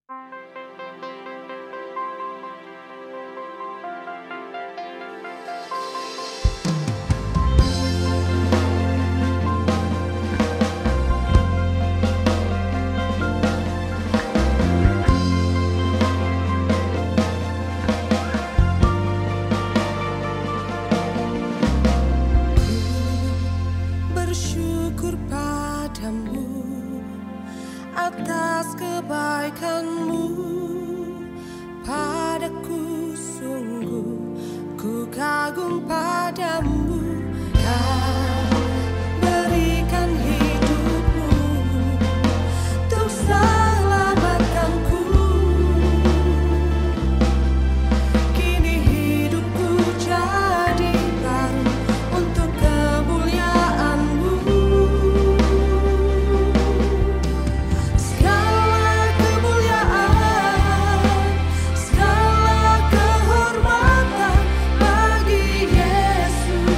Bersyukur padamu atas kebaikanmu padaku, sungguh ku kagum padamu. Kau berikan hidupmu untuk selamatkanku. Kini hidupku jadi baru untuk kemuliaan-Mu. Segala kemuliaan, segala kehormatan bagi Yesus.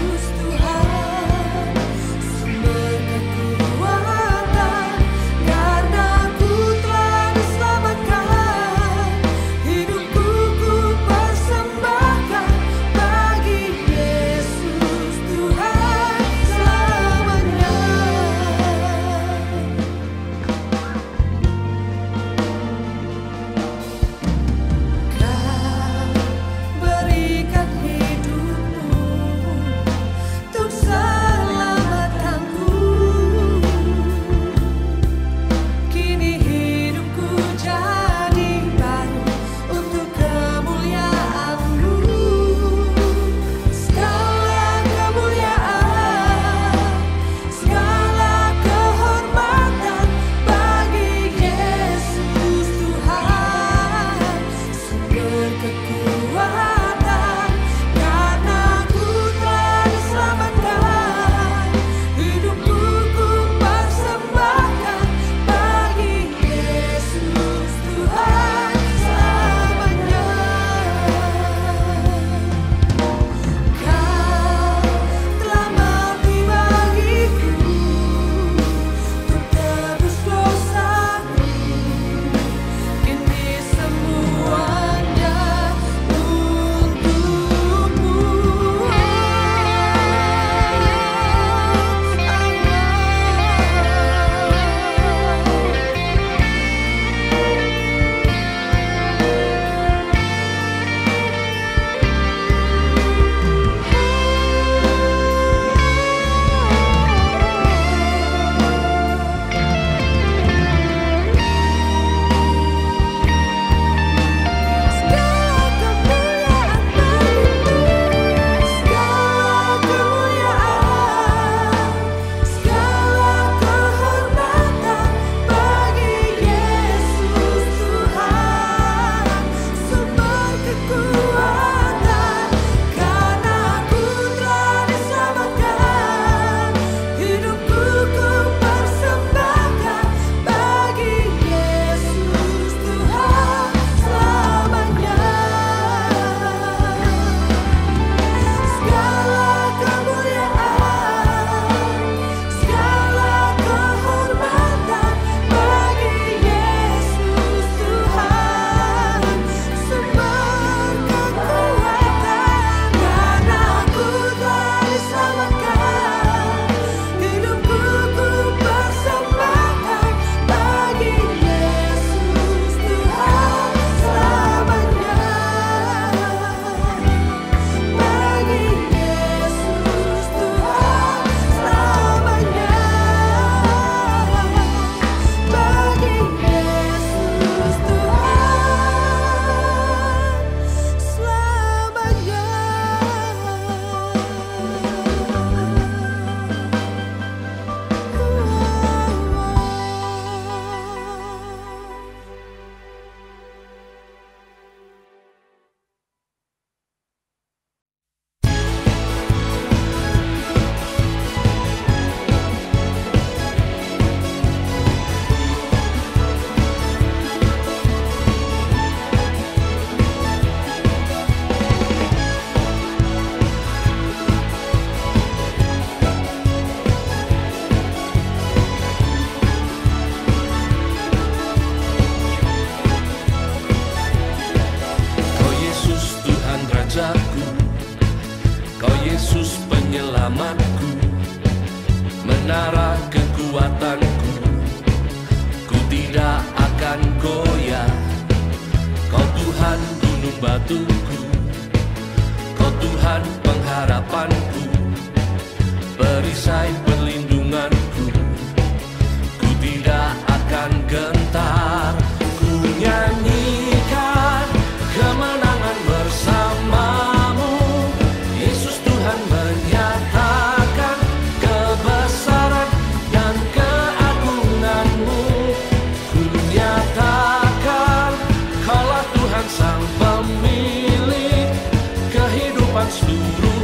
untukku. Kau Tuhan pengharapanku, perisai perlindunganku. Ku tidak akan gentar, ku nyanyikan kemenangan bersamamu. Yesus Tuhan menyatakan kebesaran dan keagunganmu. Ku nyatakan Kaulah Tuhan sang pemilik kehidupan seluruh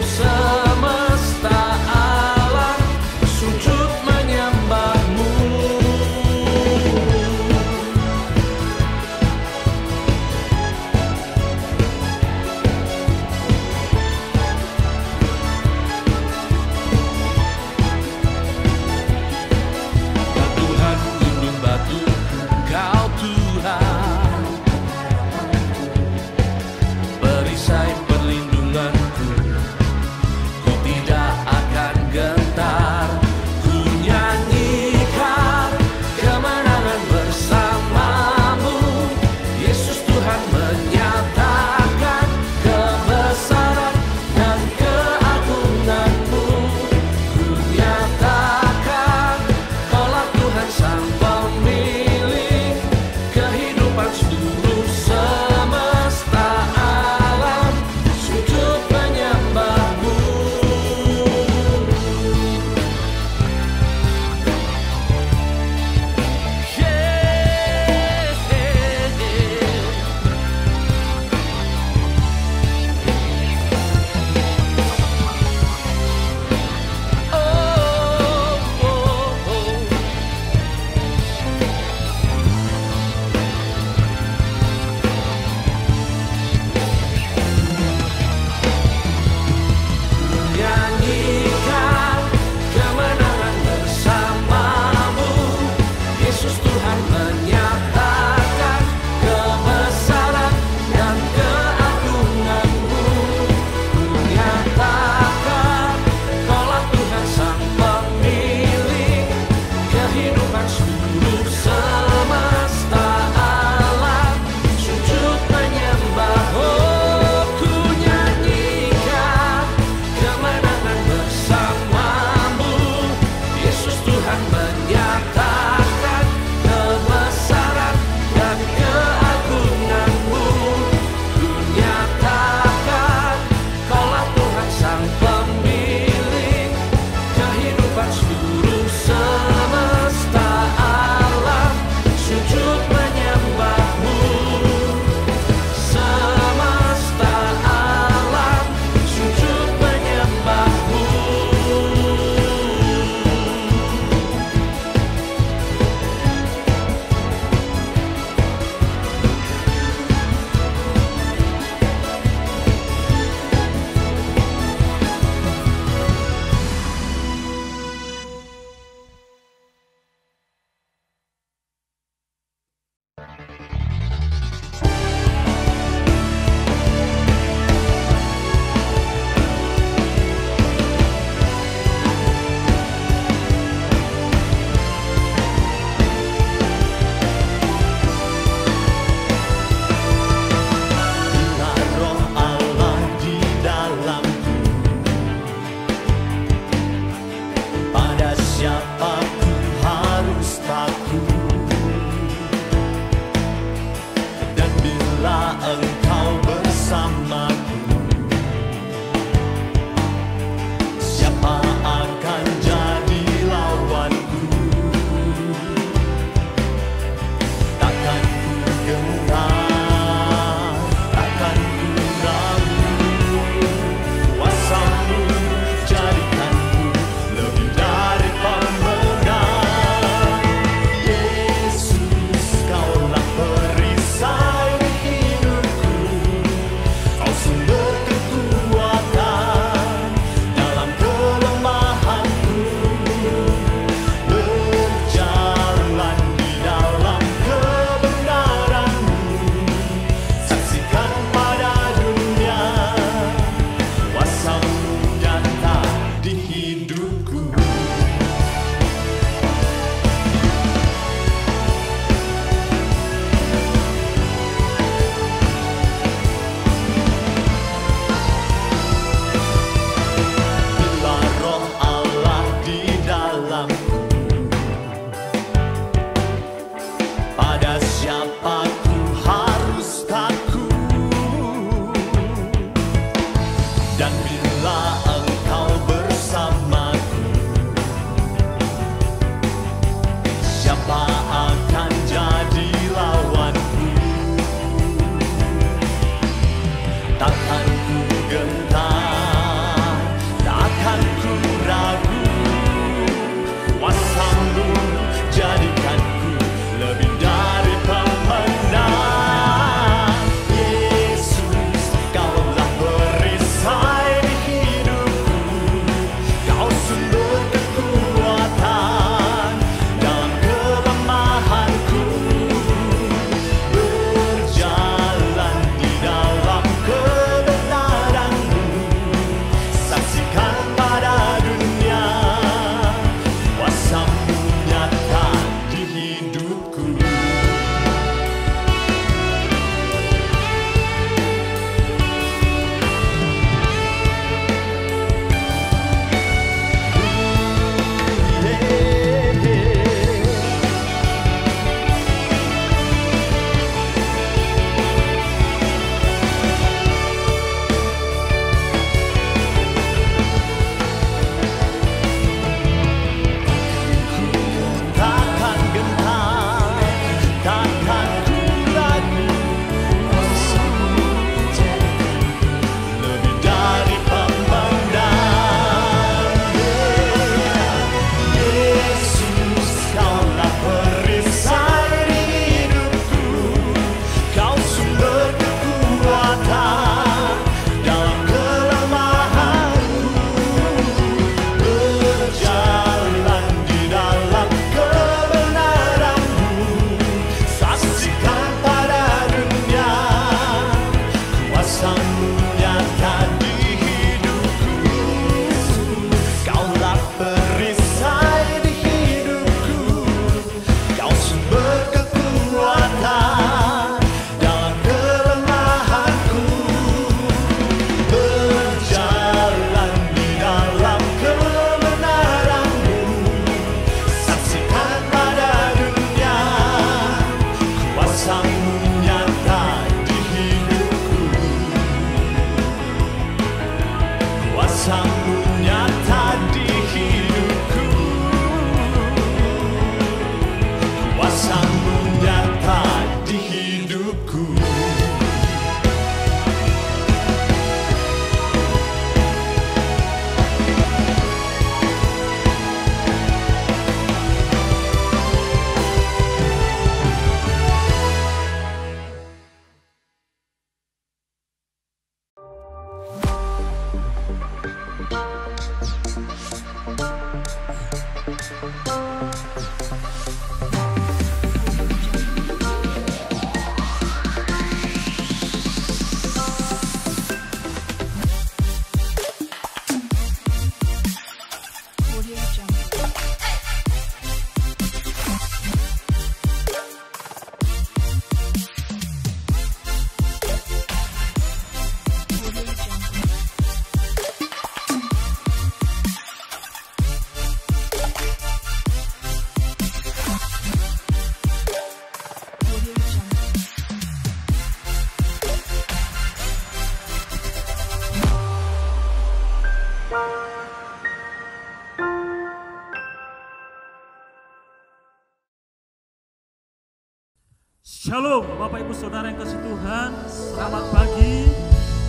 Shalom Bapak Ibu Saudara yang kasih Tuhan, selamat pagi.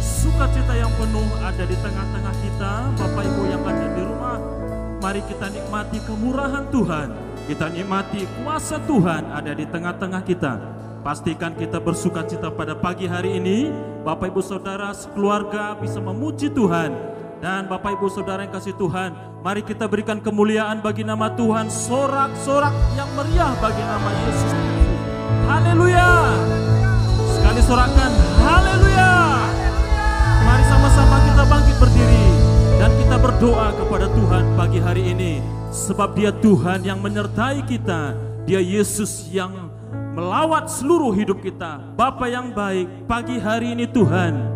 Sukacita yang penuh ada di tengah-tengah kita. Bapak Ibu yang ada di rumah, mari kita nikmati kemurahan Tuhan. Kita nikmati kuasa Tuhan ada di tengah-tengah kita. Pastikan kita bersukacita pada pagi hari ini. Bapak Ibu Saudara sekeluarga bisa memuji Tuhan. Dan Bapak Ibu Saudara yang kasih Tuhan, mari kita berikan kemuliaan bagi nama Tuhan. Sorak-sorak yang meriah bagi nama Yesus. Haleluya. Sekali sorakan haleluya. Mari sama-sama kita bangkit berdiri dan kita berdoa kepada Tuhan pagi hari ini. Sebab Dia Tuhan yang menyertai kita. Dia Yesus yang melawat seluruh hidup kita. Bapa yang baik, pagi hari ini Tuhan,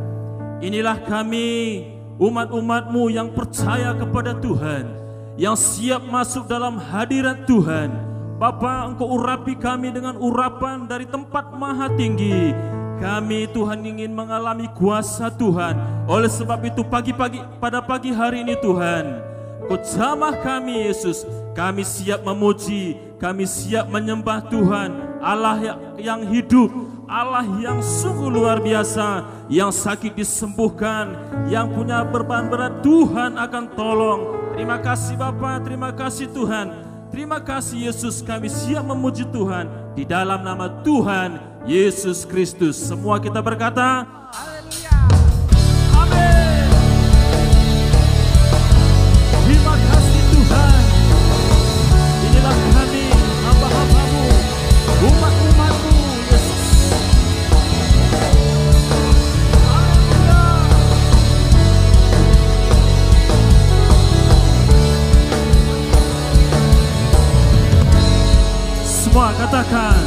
inilah kami umat-umat-Mu yang percaya kepada Tuhan, yang siap masuk dalam hadirat Tuhan. Bapa, Engkau urapi kami dengan urapan dari tempat maha tinggi. Kami Tuhan ingin mengalami kuasa Tuhan. Oleh sebab itu pada pagi hari ini Tuhan, Kau jamah kami Yesus. Kami siap memuji, kami siap menyembah Tuhan, Allah yang hidup, Allah yang sungguh luar biasa, yang sakit disembuhkan, yang punya beban berat Tuhan akan tolong. Terima kasih Bapa, terima kasih Tuhan. Terima kasih Yesus, kami siap memuji Tuhan di dalam nama Tuhan Yesus Kristus. Semua kita berkata haleluya. Amin. Terima kasih Tuhan. Inilah kami, hamba-hamba-Mu, umat-umat-Mu Yesus. Semua katakan,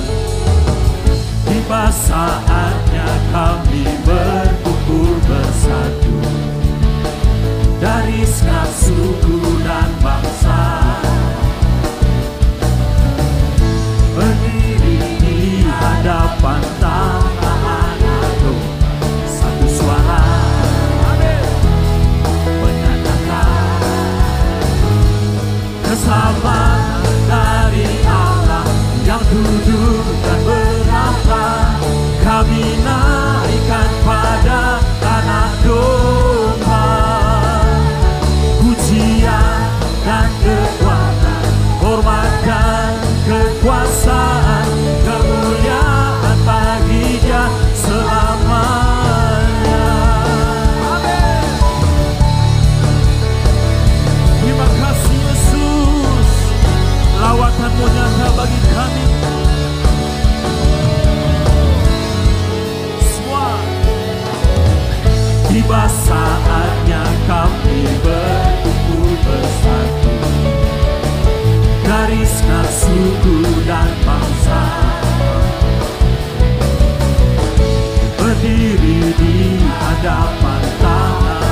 tiba saatnya kami berkumpul bersatu dari segala suku dan bangsa, berdiri di hadapan Taala, satu suara menyatakan keselamatan dari Allah yang duduk dan bertahta. Kami naikkan pada Anak Domba pujian dan kekuatan, hormat dan kekuasaan, kemuliaan bagi Dia selamanya. Amin. Terima kasih Yesus, lawatan-Mu nyata bagi kami. Tiba saatnya kami berkumpul bersatu dari segala suku dan bangsa, berdiri di hadapan Taala,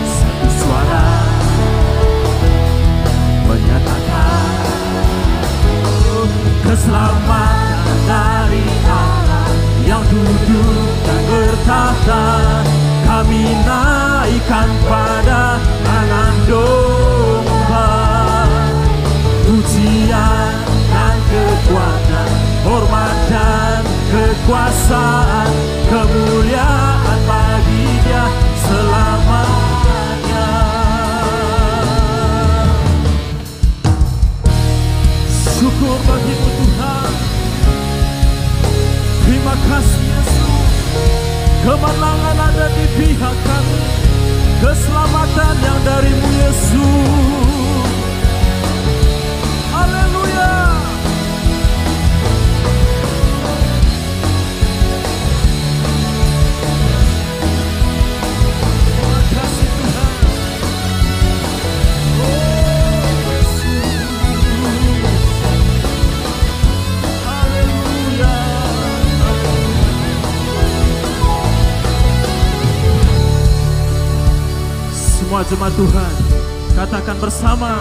satu suara menyatakan keselamatan dari Allah yang duduk dan bertahta. Kami naikkan pada Anak Domba pujian dan kekuatan, hormat dan kekuasaan, kemuliaan bagi Dia selamanya. Syukur bagi-Mu Tuhan. Terima kasih Yesus. Kemenangan ada di pihak kami, keselamatan yang dari-Mu Yesus. Haleluya. Terima kasih Tuhan. Oh Yesus. Haleluya. Semua jemaat Tuhan, katakan bersama,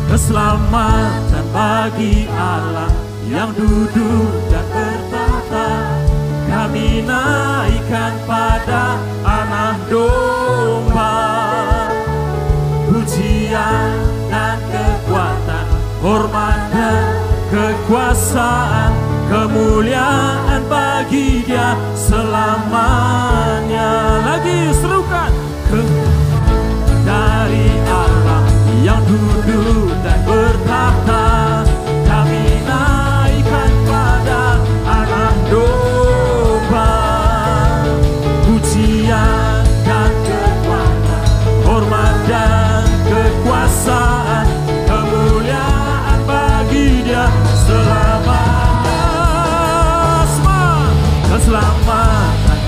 keselamatan bagi Allah yang duduk dan bertahta. Kami naikkan pada Anak Domba pujian dan kekuatan, hormat dan kekuasaan, kemuliaan bagi Dia selamanya. Lagi serukan, dari Allah yang duduk dan bertahta, kami naikkan pada anak domba. Pujian dan kekuatan, hormat dan kekuasaan, kemuliaan bagi Dia selamanya. Keselamatan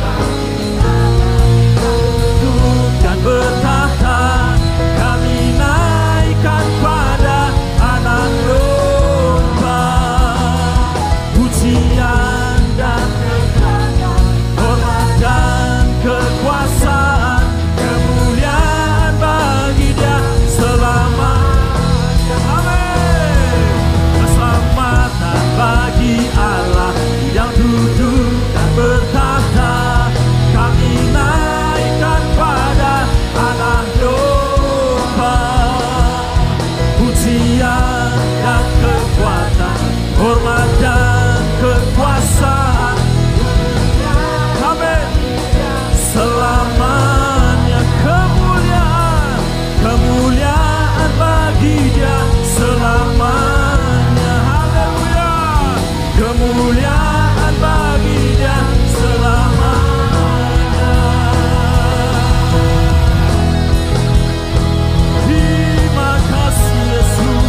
duduk dan bertahta, kami naikkan pada anak domba. Pujian dan kekuatan, hormat dan kekuasaan, kemuliaan bagi Dia selamanya. Amin. Keselamatan bagi Allah yang duduk dan bertahta, kami naikkan pada anak domba. Pujian dan kekuatan, hormat dan kekuasaan, amin, selamanya. Kemuliaan, kemuliaan bagi Dia selamanya. Haleluya. Kemuliaan bagi Dia selamanya. Terima kasih Yesus.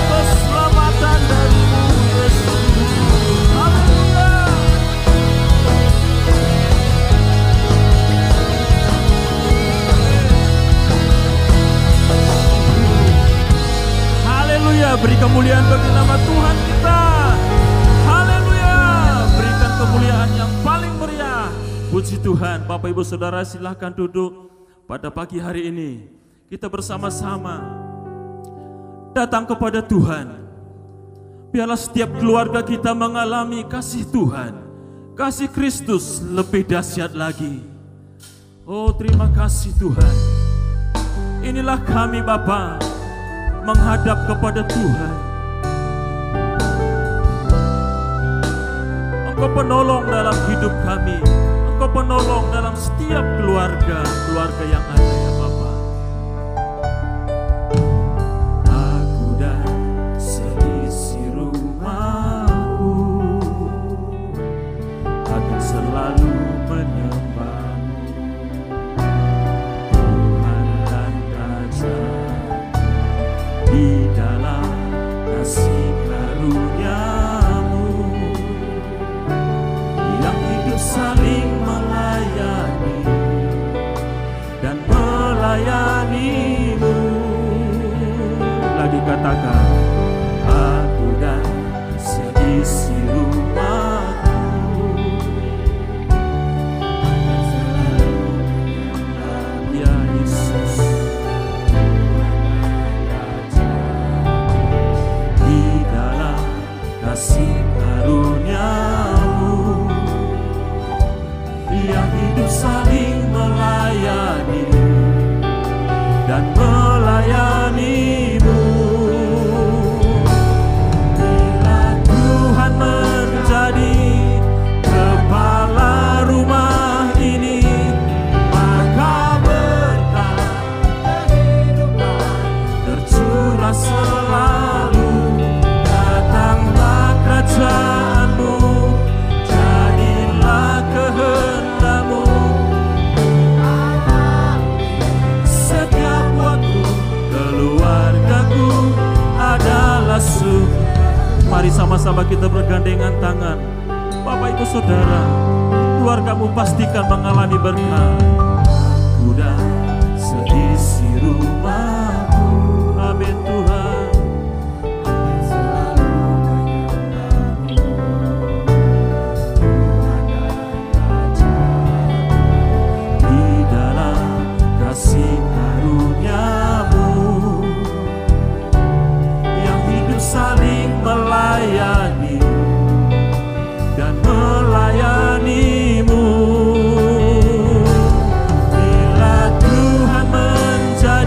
Keselamatan dari-Mu Yesus. Haleluya. Haleluya, beri kemuliaan bagi nama Tuhan kita. Haleluya, berikan kemuliaan yang paling meriah. Puji Tuhan. Bapak Ibu Saudara silahkan duduk. Pada pagi hari ini kita bersama-sama datang kepada Tuhan. Biarlah setiap keluarga kita mengalami kasih Tuhan, kasih Kristus lebih dahsyat lagi. Oh, terima kasih Tuhan. Inilah kami Bapa, menghadap kepada Tuhan. Engkau penolong dalam hidup kami, Engkau penolong dalam setiap keluarga yang ada ya Bapa. Aku dan seisi rumahku akan selalu menyembah-Mu, Tuhan dan Raja. Di dalam kasih karunia-Mu yang hidup saling melayani dan melayani-Mu. Lagi katakan, aku dan seisi rumahku akan selalu menyembah ya Yesus. Kasih karunia-Mu yang hidup saling melayani dan melayani-Mu. Bila Tuhan menjadi kepala rumah ini, maka berkah kehidupan tercurah selalu. Kerajaan-Mu, jadilah kehendak-Mu setiap waktu. Keluargaku adalah surga. Mari sama-sama kita bergandengan tangan. Bapak Ibu Saudara, keluargamu pastikan mengalami berkah. Aku dan seisi rumahku, amin Tuhan. Kasih karunia-Mu yang hidup saling melayani dan melayani-Mu. Bila Tuhan menjadi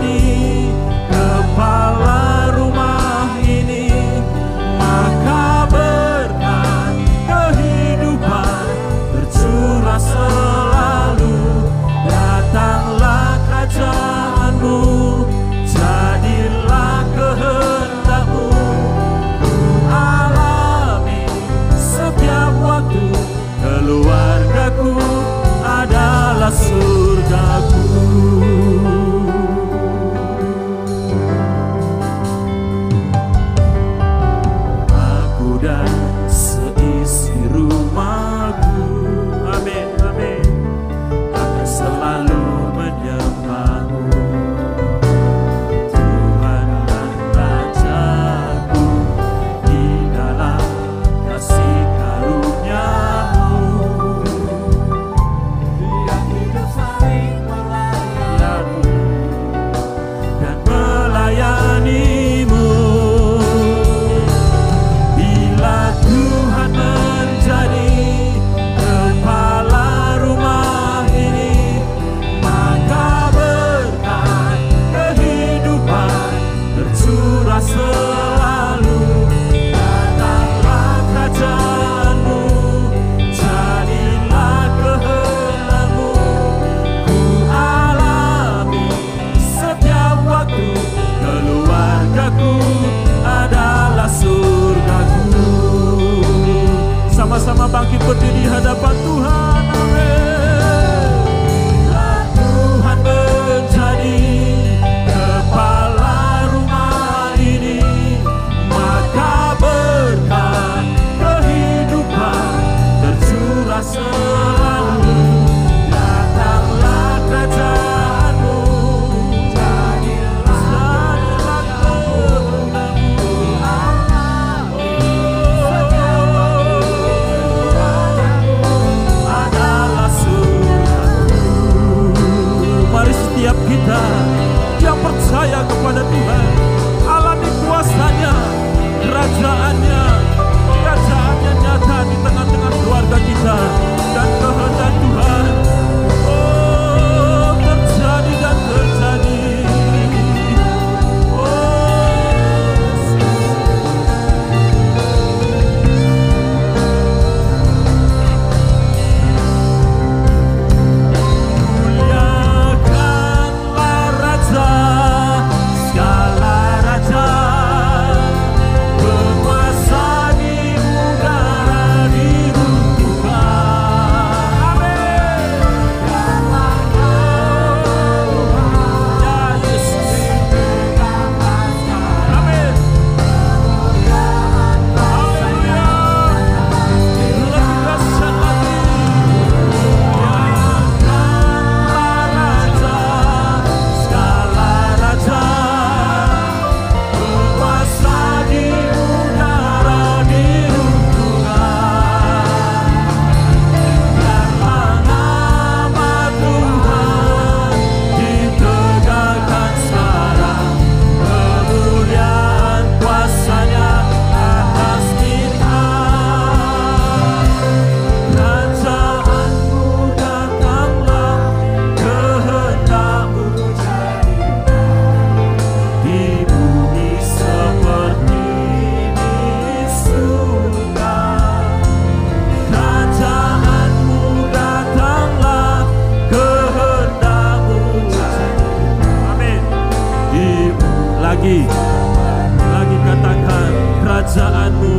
berdiri di hadapan Tuhan. Amin. Tuhan menjadi kepala rumah ini, maka berkat kehidupan tercurah selalu. Datanglah kerajaanmu, jadilah kehendakmu Allah. Adalah surgamu. Mari setiap kita yang percaya kepada Tuhan, alami kuasanya, kerajaannya nyata di tengah-tengah keluarga kita, dan kehendak Tuhan terjadi dan terjadi. Muliakanlah Raja, segala raja, penguasa di udara diruntuhkan. Amin. Ya Yesus. Amin. Haleluya. Lebih dahsyat lagi. Muliakanlah Raja, segala raja, penguasa di udara diruntuhkan. Biarlah nama Tuhan ditegakkan sekarang, kemuliaan kuasanya atas kita. Kerajaanmu datanglah, kehendakmu jadilah di bumi seperti di surga. Kerajaanmu datanglah, kehendakmu jadilah. Amin. Lagi katakan, kerajaanmu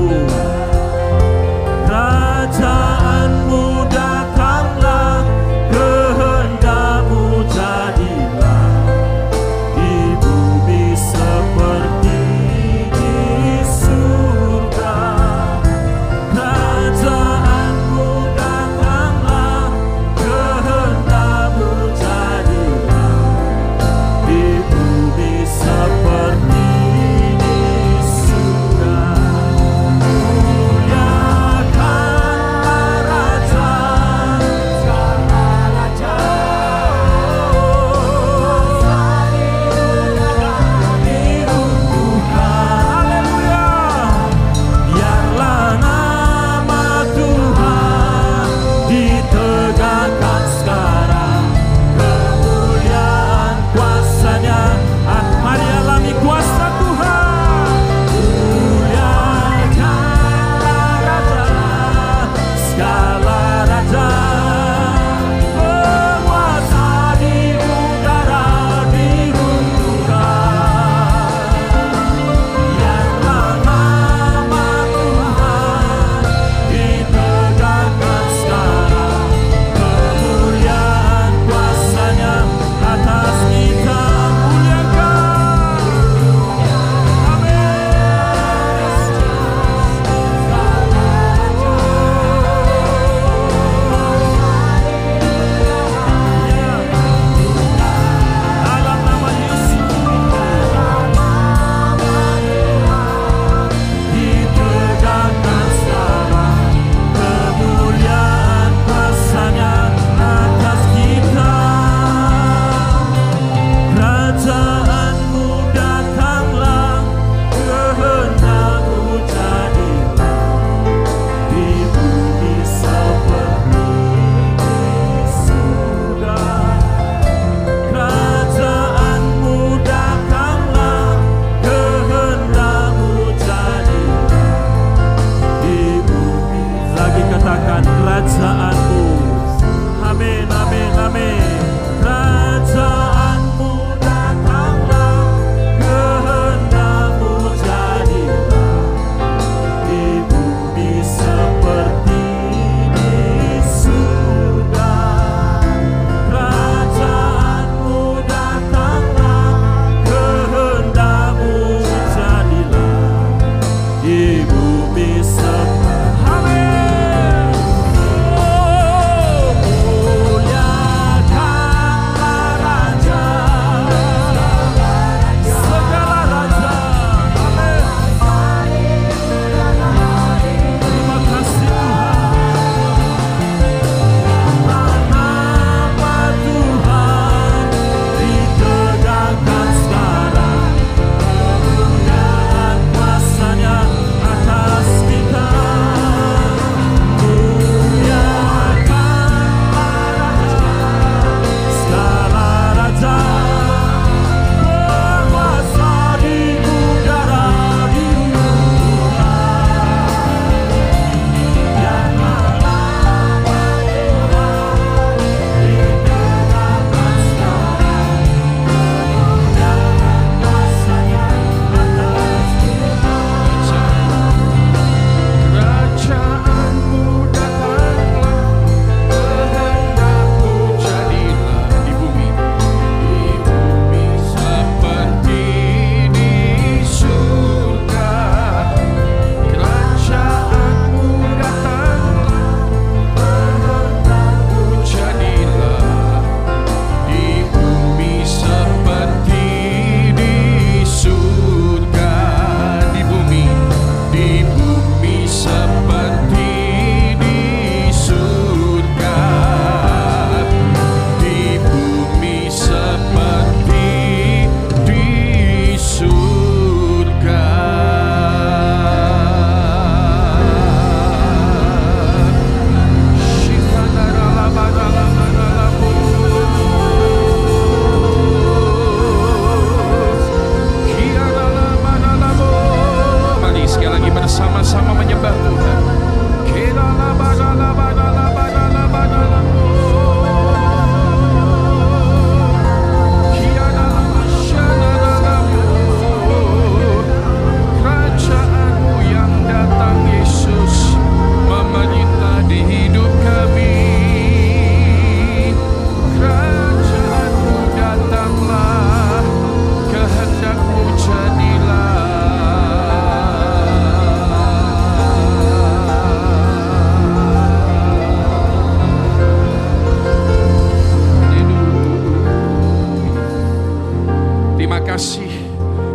datanglah, kehendakmu jadilah di bumi seperti di surga. Kerajaanmu datanglah, kehendakmu jadilah di bumi seperti di surga. Muliakanlah Raja,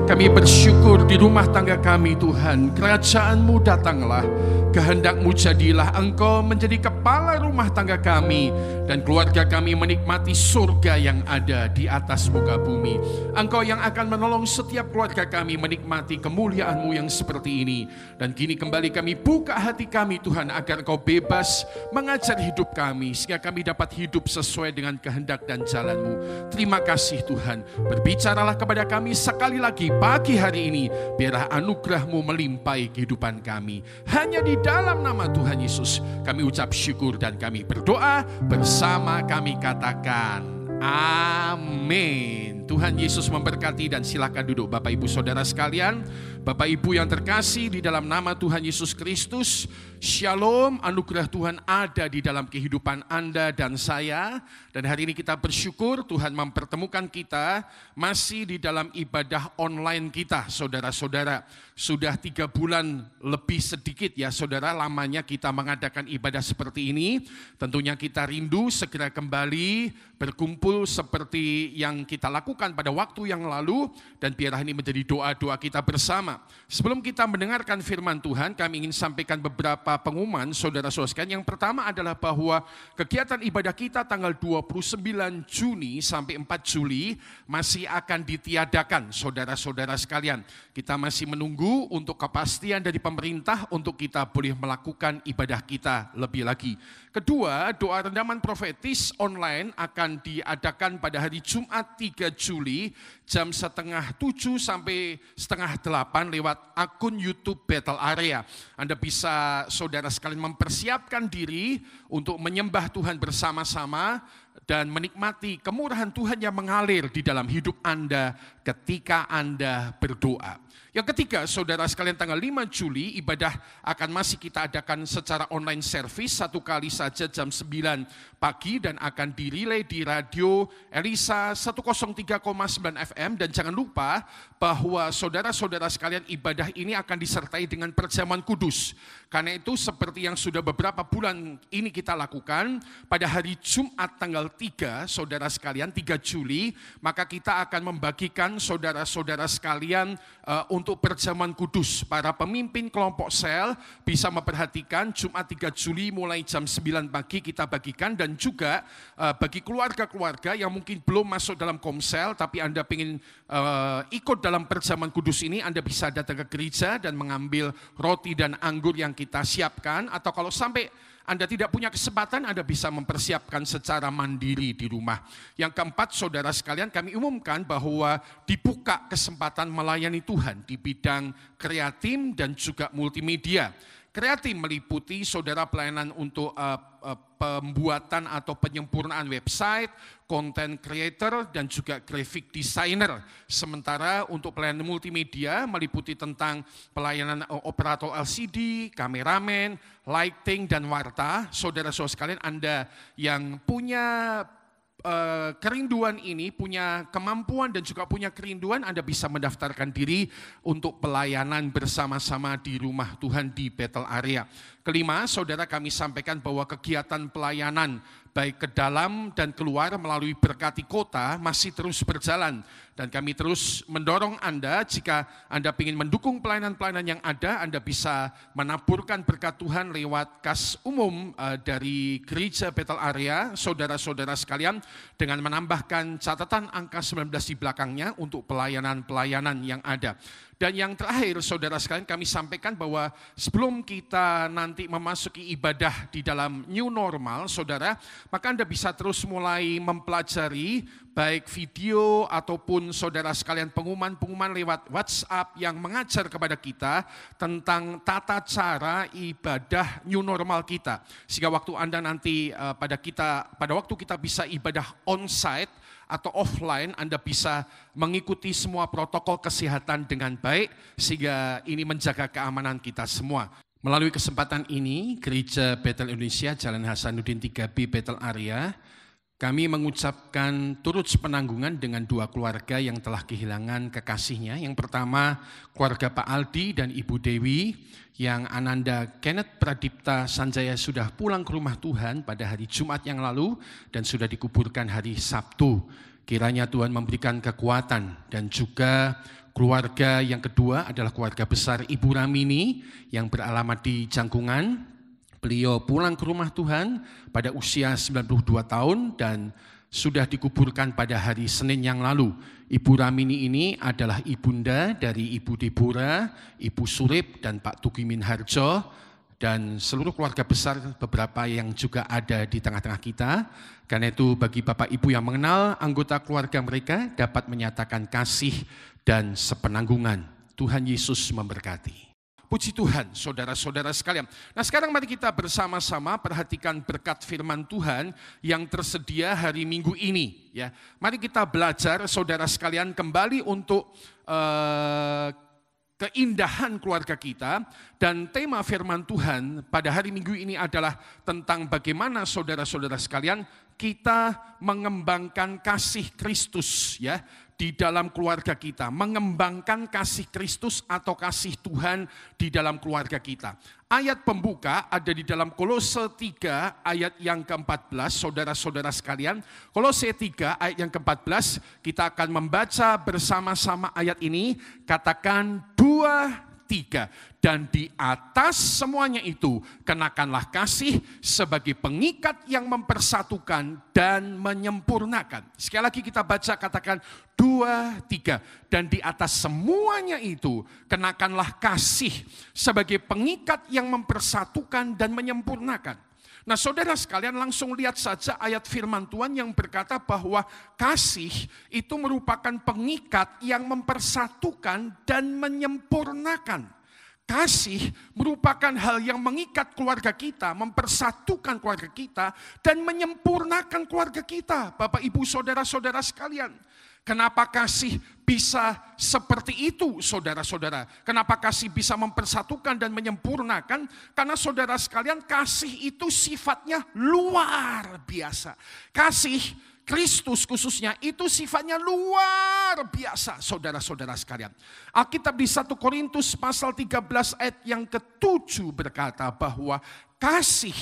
Kami bersyukur di rumah tangga kami Tuhan, kerajaan-Mu datanglah, kehendak-Mu jadilah, Engkau menjadi kepala rumah tangga kami, dan keluarga kami menikmati surga yang ada di atas muka bumi. Engkau yang akan menolong setiap keluarga kami menikmati kemuliaan-Mu yang seperti ini. Dan kini kembali kami buka hati kami Tuhan, agar Engkau bebas mengajar hidup kami, sehingga kami dapat hidup sesuai dengan kehendak dan jalan-Mu. Terima kasih Tuhan, berbicaralah kepada kami sekali lagi pagi hari ini, biarlah anugerah-Mu melimpahi kehidupan kami. Hanya di dalam nama Tuhan Yesus kami ucap syukur dan kami berdoa, bersama kami katakan amin. Tuhan Yesus memberkati, dan silakan duduk Bapak Ibu Saudara sekalian. Bapak Ibu yang terkasih di dalam nama Tuhan Yesus Kristus, Shalom, anugerah Tuhan ada di dalam kehidupan Anda dan saya. Dan hari ini kita bersyukur Tuhan mempertemukan kita masih di dalam ibadah online kita, saudara-saudara. Sudah 3 bulan lebih sedikit ya saudara lamanya kita mengadakan ibadah seperti ini. Tentunya kita rindu segera kembali berkumpul seperti yang kita lakukan pada waktu yang lalu, dan biarlah ini menjadi doa-doa kita bersama. Sebelum kita mendengarkan firman Tuhan, kami ingin sampaikan beberapa pengumuman saudara-saudara sekalian. Yang pertama adalah bahwa kegiatan ibadah kita tanggal 29 Juni sampai 4 Juli masih akan ditiadakan saudara-saudara sekalian. Kita masih menunggu untuk kepastian dari pemerintah untuk kita boleh melakukan ibadah kita lebih lagi. Kedua, doa rendaman profetis online akan diadakan pada hari Jumat 3 Juli jam 6:30 sampai 7:30 lewat akun YouTube Bethel Area. Anda bisa saudara sekalian mempersiapkan diri untuk menyembah Tuhan bersama-sama dan menikmati kemurahan Tuhan yang mengalir di dalam hidup Anda ketika Anda berdoa. Yang ketiga, saudara sekalian, tanggal 5 Juli ibadah akan masih kita adakan secara online service 1 kali saja jam 9 pagi dan akan dirilai di radio Elisa 103,9 FM. Dan jangan lupa bahwa saudara-saudara sekalian, ibadah ini akan disertai dengan perjamuan kudus. Karena itu seperti yang sudah beberapa bulan ini kita lakukan, pada hari Jumat tanggal 3, saudara sekalian, 3 Juli, maka kita akan membagikan saudara-saudara sekalian untuk perjamuan kudus. Para pemimpin kelompok sel bisa memperhatikan Jumat 3 Juli mulai jam 9 pagi kita bagikan. Dan juga bagi keluarga-keluarga yang mungkin belum masuk dalam komsel tapi Anda ingin ikut dalam perjamuan kudus ini, Anda bisa datang ke gereja dan mengambil roti dan anggur yang kita siapkan. Atau kalau sampai Anda tidak punya kesempatan, Anda bisa mempersiapkan secara mandiri di rumah. Yang keempat, saudara sekalian, kami umumkan bahwa dibuka kesempatan melayani Tuhan di bidang kreatif dan juga multimedia. Kreatif meliputi saudara pelayanan untuk pembuatan atau penyempurnaan website, content creator, dan juga graphic designer. Sementara untuk pelayanan multimedia meliputi tentang pelayanan operator LCD, kameramen, lighting, dan warta. Saudara-saudara sekalian, Anda yang punya kerinduan ini, punya kemampuan dan juga punya kerinduan, Anda bisa mendaftarkan diri untuk pelayanan bersama-sama di rumah Tuhan di Bethel Area. Kelima, saudara, kami sampaikan bahwa kegiatan pelayanan baik ke dalam dan keluar melalui Berkati Kota masih terus berjalan. Dan kami terus mendorong Anda, jika Anda ingin mendukung pelayanan-pelayanan yang ada, Anda bisa menaburkan berkat Tuhan lewat kas umum dari Gereja Bethel Area, saudara-saudara sekalian, dengan menambahkan catatan angka 19 di belakangnya untuk pelayanan-pelayanan yang ada. Dan yang terakhir, saudara sekalian, kami sampaikan bahwa sebelum kita nanti memasuki ibadah di dalam new normal, saudara, maka Anda bisa terus mulai mempelajari baik video ataupun saudara sekalian pengumuman-pengumuman lewat WhatsApp yang mengajar kepada kita tentang tata cara ibadah new normal kita. Sehingga waktu Anda nanti pada waktu kita bisa ibadah onsite atau offline, Anda bisa mengikuti semua protokol kesehatan dengan baik, sehingga ini menjaga keamanan kita semua. Melalui kesempatan ini, Gereja Bethel Indonesia, Jalan Hasanuddin 3B Bethel Area, kami mengucapkan turut sepenanggungan dengan 2 keluarga yang telah kehilangan kekasihnya. Yang pertama, keluarga Pak Aldi dan Ibu Dewi, yang Ananda Kenneth Pradipta Sanjaya sudah pulang ke rumah Tuhan pada hari Jumat yang lalu dan sudah dikuburkan hari Sabtu. Kiranya Tuhan memberikan kekuatan dan juga keluarga yang kedua adalah keluarga besar Ibu Ramini yang beralamat di Jangkungan. Beliau pulang ke rumah Tuhan pada usia 92 tahun dan sudah dikuburkan pada hari Senin yang lalu. Ibu Ramini ini adalah ibunda dari Ibu Deborah, Ibu Surip, dan Pak Tugimin Harjo, dan seluruh keluarga besar beberapa yang juga ada di tengah-tengah kita. Karena itu bagi Bapak Ibu yang mengenal anggota keluarga mereka dapat menyatakan kasih dan sepenanggungan. Tuhan Yesus memberkati. Puji Tuhan, saudara-saudara sekalian. Nah, sekarang mari kita bersama-sama perhatikan berkat firman Tuhan yang tersedia hari Minggu ini. Ya, mari kita belajar, saudara sekalian, kembali untuk keindahan keluarga kita. Dan tema firman Tuhan pada hari Minggu ini adalah tentang bagaimana saudara-saudara sekalian kita mengembangkan kasih Kristus, ya, di dalam keluarga kita, mengembangkan kasih Kristus atau kasih Tuhan di dalam keluarga kita. Ayat pembuka ada di dalam Kolose 3 ayat yang ke-14, saudara-saudara sekalian. Kolose 3 ayat yang ke-14, kita akan membaca bersama-sama ayat ini. Katakan 2, 3. Dan di atas semuanya itu, kenakanlah kasih sebagai pengikat yang mempersatukan dan menyempurnakan. Sekali lagi kita baca, katakan 2, 3. Dan di atas semuanya itu, kenakanlah kasih sebagai pengikat yang mempersatukan dan menyempurnakan. Nah, saudara sekalian, langsung lihat saja ayat firman Tuhan yang berkata bahwa kasih itu merupakan pengikat yang mempersatukan dan menyempurnakan. Kasih merupakan hal yang mengikat keluarga kita, mempersatukan keluarga kita, dan menyempurnakan keluarga kita. Bapak, Ibu, saudara-saudara sekalian. Kenapa kasih bisa seperti itu, saudara-saudara? Kenapa kasih bisa mempersatukan dan menyempurnakan? Karena saudara sekalian, kasih itu sifatnya luar biasa. Kasih Kristus khususnya itu sifatnya luar biasa, saudara-saudara sekalian. Alkitab di 1 Korintus pasal 13 ayat yang ke-7 berkata bahwa kasih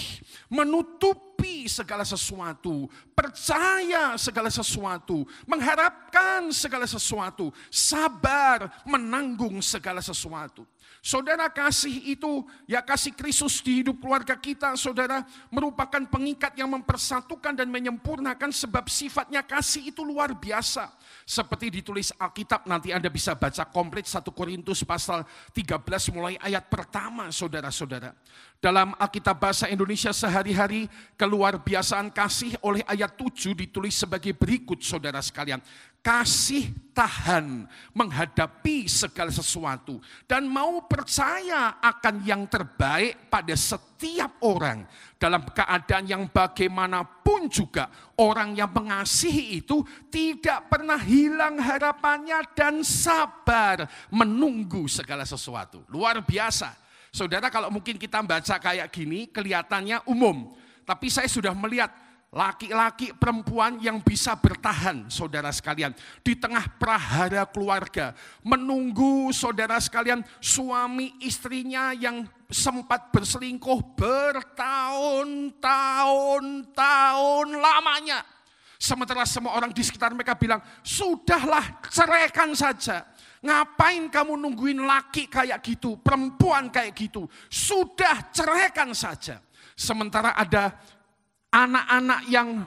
menutupi segala sesuatu, percaya segala sesuatu, mengharapkan segala sesuatu, sabar menanggung segala sesuatu. Saudara, kasih itu, ya kasih Kristus di hidup keluarga kita, saudara, merupakan pengikat yang mempersatukan dan menyempurnakan sebab sifatnya kasih itu luar biasa. Seperti ditulis Alkitab, nanti Anda bisa baca komplit 1 Korintus pasal 13 mulai ayat pertama, saudara-saudara. Dalam Alkitab bahasa Indonesia sehari-hari, keluar biasaan kasih oleh ayat 7 ditulis sebagai berikut, saudara sekalian. Kasih tahan menghadapi segala sesuatu dan mau percaya akan yang terbaik pada setiap orang. Dalam keadaan yang bagaimanapun juga, orang yang mengasihi itu tidak pernah hilang harapannya dan sabar menunggu segala sesuatu. Luar biasa. Saudara, kalau mungkin kita baca kayak gini kelihatannya umum, tapi saya sudah melihat laki-laki perempuan yang bisa bertahan, saudara sekalian, di tengah prahara keluarga, menunggu, saudara sekalian, suami istrinya yang sempat berselingkuh bertahun-tahun lamanya. Sementara semua orang di sekitar mereka bilang, sudahlah, ceraikan saja. Ngapain kamu nungguin laki kayak gitu, perempuan kayak gitu? Sudah, ceraikan saja. Sementara ada anak-anak yang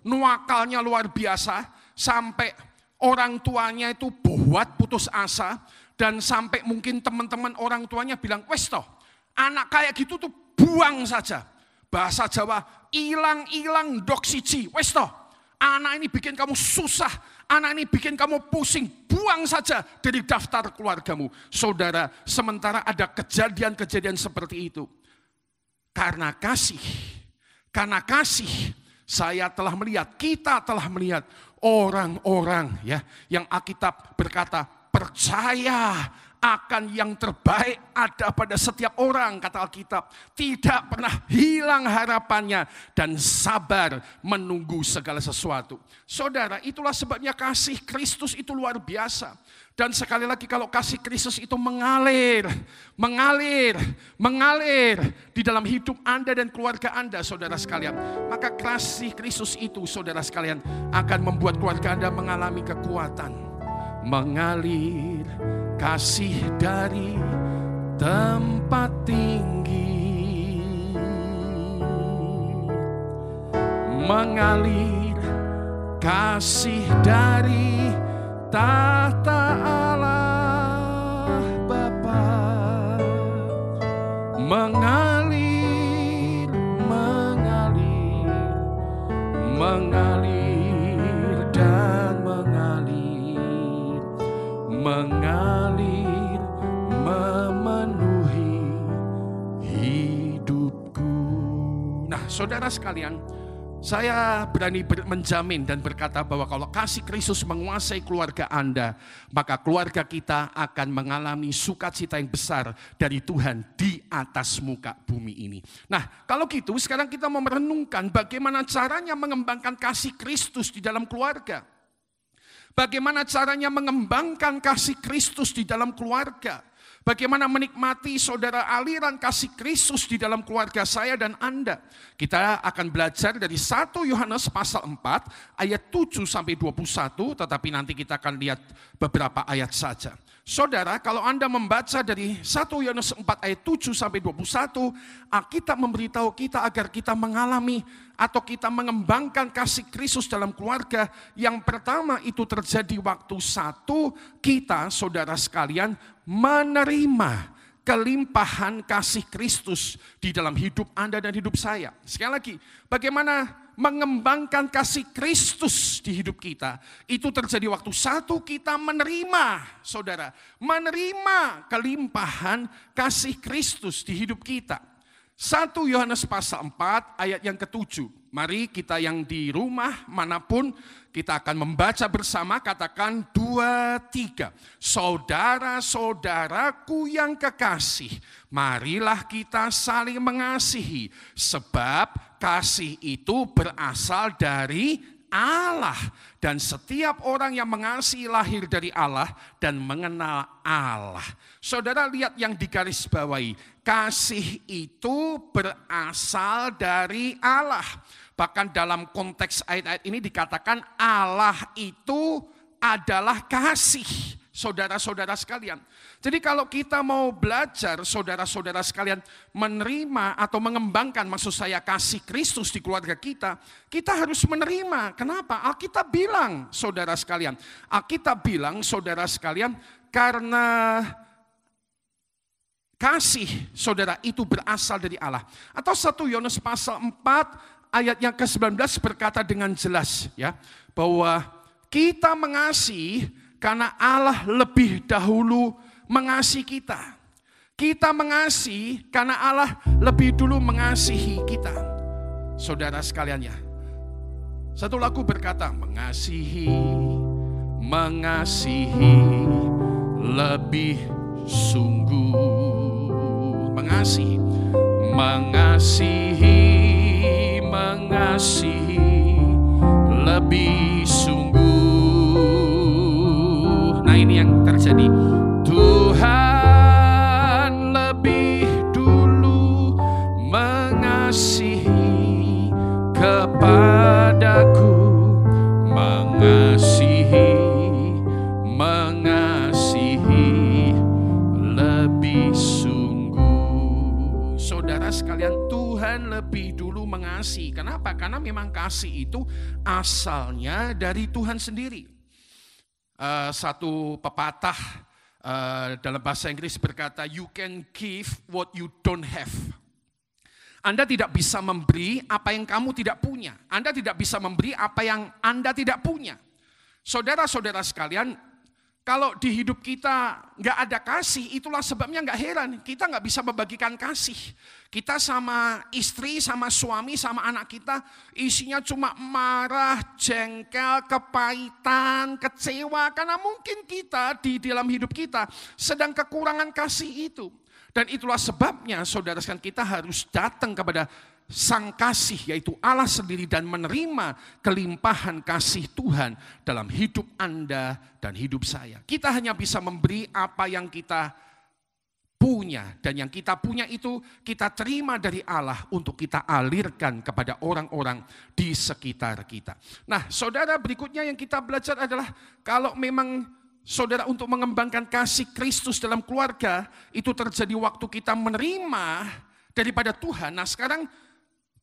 nuakalnya luar biasa, sampai orang tuanya itu buat putus asa, dan sampai mungkin teman-teman orang tuanya bilang, wes toh, anak kayak gitu tuh buang saja. Bahasa Jawa, ilang-ilang dok siji, wes toh, anak ini bikin kamu susah, anak ini bikin kamu pusing, buang saja dari daftar keluargamu. Saudara, sementara ada kejadian-kejadian seperti itu. Karena kasih, saya telah melihat, kita telah melihat orang-orang, ya, yang Alkitab berkata percaya akan yang terbaik ada pada setiap orang, kata Alkitab. Tidak pernah hilang harapannya dan sabar menunggu segala sesuatu. Saudara, itulah sebabnya kasih Kristus itu luar biasa. Dan sekali lagi, kalau kasih Kristus itu mengalir di dalam hidup Anda dan keluarga Anda, saudara sekalian, maka kasih Kristus itu, saudara sekalian, akan membuat keluarga Anda mengalami kekuatan, mengalir kasih dari tempat tinggi, mengalir kasih dari tahta Allah Bapa, mengalir, mengalir, mengalir dan mengalir, mengalir memenuhi hidupku. Nah, saudara sekalian, saya berani menjamin dan berkata bahwa kalau kasih Kristus menguasai keluarga Anda, maka keluarga kita akan mengalami sukacita yang besar dari Tuhan di atas muka bumi ini. Nah, kalau gitu sekarang kita mau merenungkan bagaimana caranya mengembangkan kasih Kristus di dalam keluarga. Bagaimana caranya mengembangkan kasih Kristus di dalam keluarga. Bagaimana menikmati saudara aliran kasih Kristus di dalam keluarga saya dan Anda. Kita akan belajar dari 1 Yohanes pasal 4 ayat 7 sampai 21, tetapi nanti kita akan lihat beberapa ayat saja. Saudara, kalau Anda membaca dari 1 Yohanes 4 ayat 7 sampai 21, Alkitab memberitahu kita agar kita mengalami atau kita mengembangkan kasih Kristus dalam keluarga. Yang pertama itu terjadi waktu kita, saudara sekalian, menerima kelimpahan kasih Kristus di dalam hidup Anda dan hidup saya. Sekali lagi, bagaimana mengembangkan kasih Kristus di hidup kita? Itu terjadi waktu kita menerima, saudara, menerima kelimpahan kasih Kristus di hidup kita. 1 Yohanes pasal 4 ayat yang ke-7. Mari kita yang di rumah manapun kita akan membaca bersama, katakan 2, 3. Saudara-saudaraku yang kekasih, marilah kita saling mengasihi, sebab kasih itu berasal dari Allah. Dan setiap orang yang mengasihi lahir dari Allah dan mengenal Allah. Saudara lihat yang digarisbawahi, kasih itu berasal dari Allah. Bahkan dalam konteks ayat-ayat ini dikatakan Allah itu adalah kasih, saudara-saudara sekalian. Jadi kalau kita mau belajar, saudara-saudara sekalian, menerima atau mengembangkan, maksud saya kasih Kristus di keluarga kita, kita harus menerima. Kenapa? Alkitab bilang, saudara sekalian, Alkitab bilang, saudara sekalian, karena kasih, saudara, itu berasal dari Allah. Atau 1 Yohanes pasal 4 ayat yang ke-19 berkata dengan jelas, ya, bahwa kita mengasihi karena Allah lebih dahulu mengasihi kita. Kita mengasihi karena Allah lebih dulu mengasihi kita. Saudara sekalian, ya, satu lagu berkata, mengasihi lebih sungguh. Mengasihi lebih sungguh. Nah, ini yang terjadi. Tuhan lebih dulu mengasihi kepadaku, mengasihi lebih sungguh. Saudara sekalian, Tuhan lebih dulu mengasihi. Kenapa? Karena memang kasih itu asalnya dari Tuhan sendiri. Satu pepatah dalam bahasa Inggris berkata, you can give what you don't have. Anda tidak bisa memberi apa yang kamu tidak punya. Anda tidak bisa memberi apa yang Anda tidak punya. Saudara-saudara sekalian, kalau di hidup kita nggak ada kasih, itulah sebabnya nggak heran kita nggak bisa membagikan kasih. Kita sama istri, sama suami, sama anak kita isinya cuma marah, jengkel, kepahitan, kecewa. Karena mungkin kita di dalam hidup kita sedang kekurangan kasih itu. Dan itulah sebabnya saudara sekalian, kita harus datang kepada Sang Kasih, yaitu Allah sendiri, dan menerima kelimpahan kasih Tuhan dalam hidup Anda dan hidup saya. Kita hanya bisa memberi apa yang kita punya, dan yang kita punya itu kita terima dari Allah untuk kita alirkan kepada orang-orang di sekitar kita. Nah, saudara, berikutnya yang kita belajar adalah kalau memang saudara, untuk mengembangkan kasih Kristus dalam keluarga, itu terjadi waktu kita menerima daripada Tuhan. Nah sekarang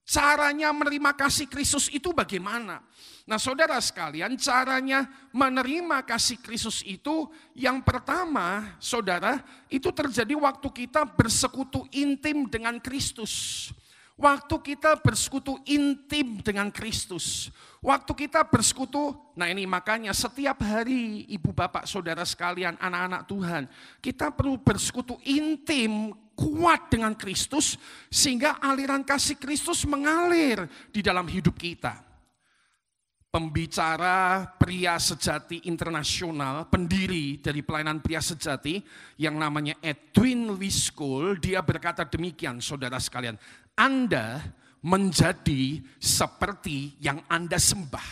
caranya menerima kasih Kristus itu bagaimana? Nah saudara sekalian, caranya menerima kasih Kristus itu yang pertama, saudara, itu terjadi waktu kita bersekutu intim dengan Kristus. Waktu kita bersekutu intim dengan Kristus. Waktu kita bersekutu, nah ini makanya setiap hari ibu bapak saudara sekalian, anak-anak Tuhan, kita perlu bersekutu intim kuat dengan Kristus sehingga aliran kasih Kristus mengalir di dalam hidup kita. Pembicara Pria Sejati Internasional, pendiri dari pelayanan Pria Sejati yang namanya Edwin Wiskol, dia berkata demikian, saudara sekalian, Anda menjadi seperti yang Anda sembah.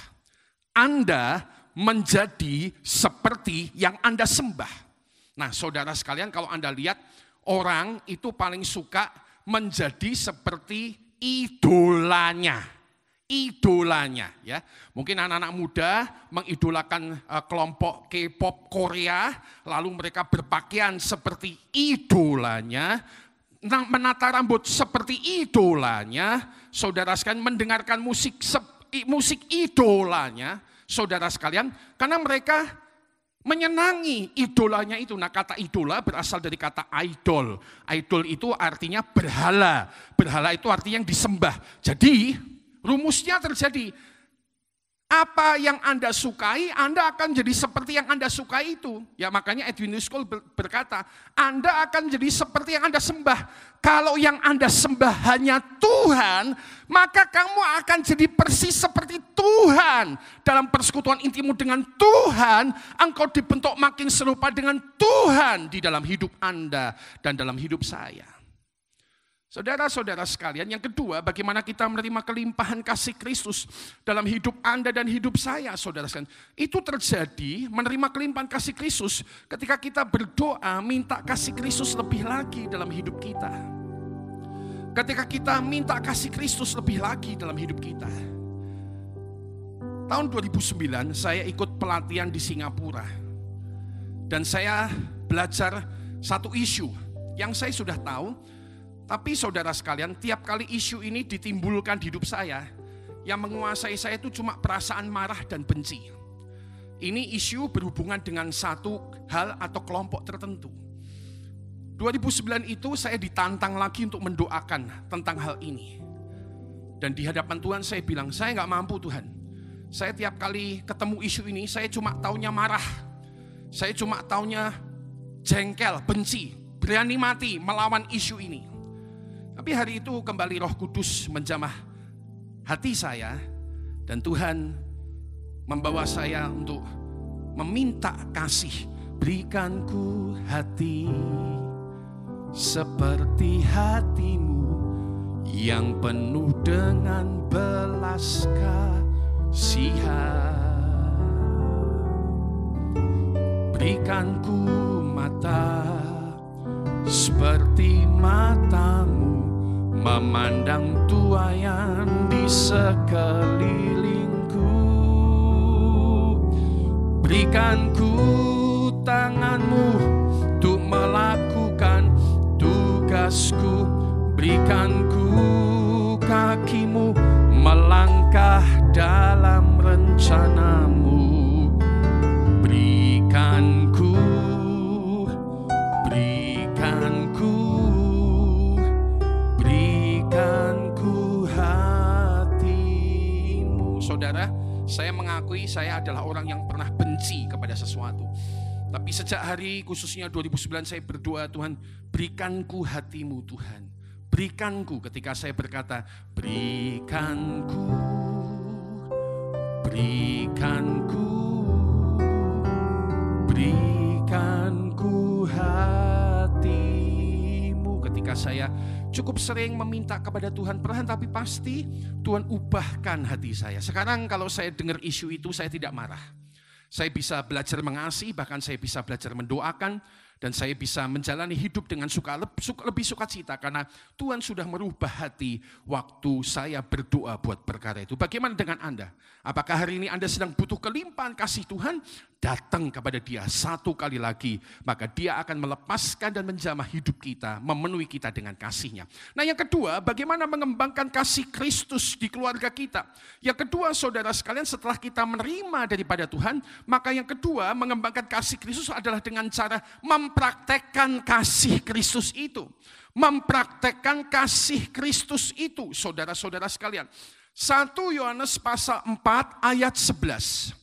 Anda menjadi seperti yang Anda sembah. Nah saudara sekalian, kalau Anda lihat, orang itu paling suka menjadi seperti idolanya. Idolanya ya. Mungkin anak-anak muda mengidolakan kelompok K-pop Korea, lalu mereka berpakaian seperti idolanya, menata rambut seperti idolanya, saudara sekalian, mendengarkan musik idolanya, saudara sekalian, karena mereka menyenangi idolanya itu. Nah kata idola berasal dari kata idol. Idol itu artinya berhala. Berhala itu artinya yang disembah. Jadi rumusnya terjadi, apa yang Anda sukai, Anda akan jadi seperti yang Anda sukai itu. Ya makanya Edwin Wiskol berkata, Anda akan jadi seperti yang Anda sembah. Kalau yang Anda sembah hanya Tuhan, maka kamu akan jadi persis seperti Tuhan. Dalam persekutuan intimu dengan Tuhan, engkau dibentuk makin serupa dengan Tuhan di dalam hidup Anda dan dalam hidup saya. Saudara-saudara sekalian, yang kedua, bagaimana kita menerima kelimpahan kasih Kristus dalam hidup Anda dan hidup saya, saudara sekalian. Itu terjadi, menerima kelimpahan kasih Kristus ketika kita berdoa minta kasih Kristus lebih lagi dalam hidup kita. Ketika kita minta kasih Kristus lebih lagi dalam hidup kita. Tahun 2009 saya ikut pelatihan di Singapura. Dan saya belajar satu isu yang saya sudah tahu. Tapi saudara sekalian, tiap kali isu ini ditimbulkan di hidup saya, yang menguasai saya itu cuma perasaan marah dan benci. Ini isu berhubungan dengan satu hal atau kelompok tertentu. 2009 itu saya ditantang lagi untuk mendoakan tentang hal ini. Dan di hadapan Tuhan saya bilang, saya gak mampu Tuhan. Saya tiap kali ketemu isu ini, saya cuma taunya marah. Saya cuma taunya jengkel, benci, berani mati melawan isu ini. Tapi hari itu kembali Roh Kudus menjamah hati saya dan Tuhan membawa saya untuk meminta kasih. Berikan ku hati seperti hatimu yang penuh dengan belas kasihan. Berikan ku mata seperti matamu memandang tuaian di sekelilingku. Berikan ku tanganmu untuk melakukan tugasku. Berikan ku kakimu melangkah dalam rencanamu. Berikan ku hatimu. Saudara, saya mengakui saya adalah orang yang pernah benci kepada sesuatu. Tapi sejak hari khususnya 2009 saya berdoa, Tuhan berikanku hatimu Tuhan. Berikanku, ketika saya berkata berikanku hatimu. Ketika saya cukup sering meminta kepada Tuhan, perlahan tapi pasti Tuhan ubahkan hati saya. Sekarang kalau saya dengar isu itu saya tidak marah. Saya bisa belajar mengasihi, bahkan saya bisa belajar mendoakan. Dan saya bisa menjalani hidup dengan lebih sukacita karena Tuhan sudah merubah hati waktu saya berdoa buat perkara itu. Bagaimana dengan Anda? Apakah hari ini Anda sedang butuh kelimpahan kasih Tuhan? Datang kepada Dia satu kali lagi, maka Dia akan melepaskan dan menjamah hidup kita, memenuhi kita dengan kasih-Nya. Nah, yang kedua, bagaimana mengembangkan kasih Kristus di keluarga kita? Yang kedua, saudara sekalian, setelah kita menerima daripada Tuhan, maka yang kedua, mengembangkan kasih Kristus adalah dengan cara mempraktekkan kasih Kristus itu. Mempraktekkan kasih Kristus itu, saudara-saudara sekalian. 1 Yohanes pasal 4 ayat 11.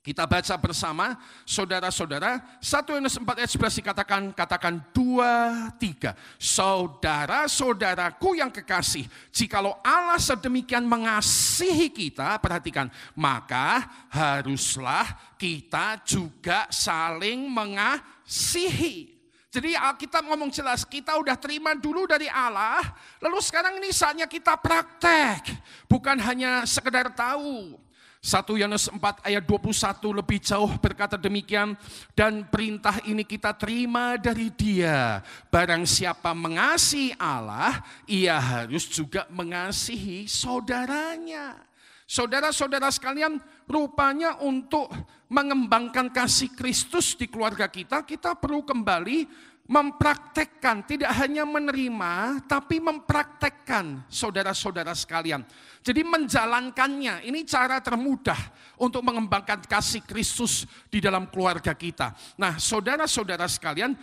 Kita baca bersama, saudara-saudara. 1 Yohanes 4 ayat 11 katakan 2, 3. Saudara-saudaraku yang kekasih, jikalau Allah sedemikian mengasihi kita, perhatikan, maka haruslah kita juga saling mengasihi. Jadi Alkitab ngomong jelas, kita udah terima dulu dari Allah, lalu sekarang ini saatnya kita praktek. Bukan hanya sekedar tahu. 1 Yohanes 4 ayat 21 lebih jauh berkata demikian, dan perintah ini kita terima dari Dia. Barang siapa mengasihi Allah, ia harus juga mengasihi saudaranya. Saudara-saudara sekalian, rupanya untuk mengembangkan kasih Kristus di keluarga kita, kita perlu kembali mempraktekkan, tidak hanya menerima, tapi mempraktekkan, saudara-saudara sekalian. Jadi menjalankannya, ini cara termudah untuk mengembangkan kasih Kristus di dalam keluarga kita. Nah, saudara-saudara sekalian,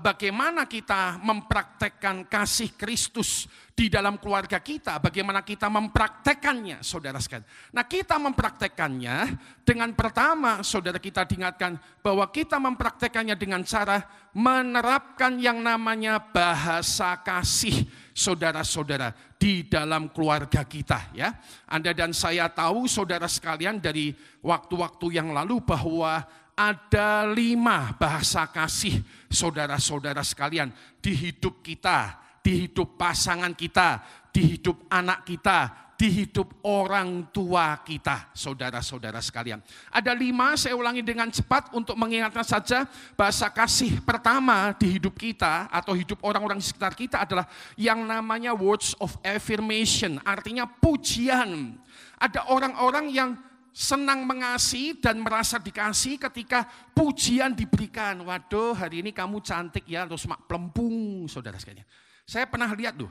bagaimana kita mempraktekkan kasih Kristus di dalam keluarga kita, bagaimana kita mempraktekannya, saudara sekalian. Nah, kita mempraktekannya dengan pertama, saudara, kita diingatkan bahwa kita mempraktekannya dengan cara menerapkan yang namanya bahasa kasih, saudara-saudara, di dalam keluarga kita, ya. Anda dan saya tahu, saudara sekalian, dari waktu-waktu yang lalu bahwa ada 5 bahasa kasih, saudara-saudara sekalian, di hidup kita, di hidup pasangan kita, di hidup anak kita, di hidup orang tua kita, saudara-saudara sekalian. Ada 5, saya ulangi dengan cepat untuk mengingatkan saja. Bahasa kasih pertama di hidup kita atau hidup orang-orang di sekitar kita adalah yang namanya words of affirmation, artinya pujian. Ada orang-orang yang senang mengasihi dan merasa dikasih ketika pujian diberikan. Waduh, hari ini kamu cantik ya, terus mak pelempung, saudara sekalian. Saya pernah lihat tuh,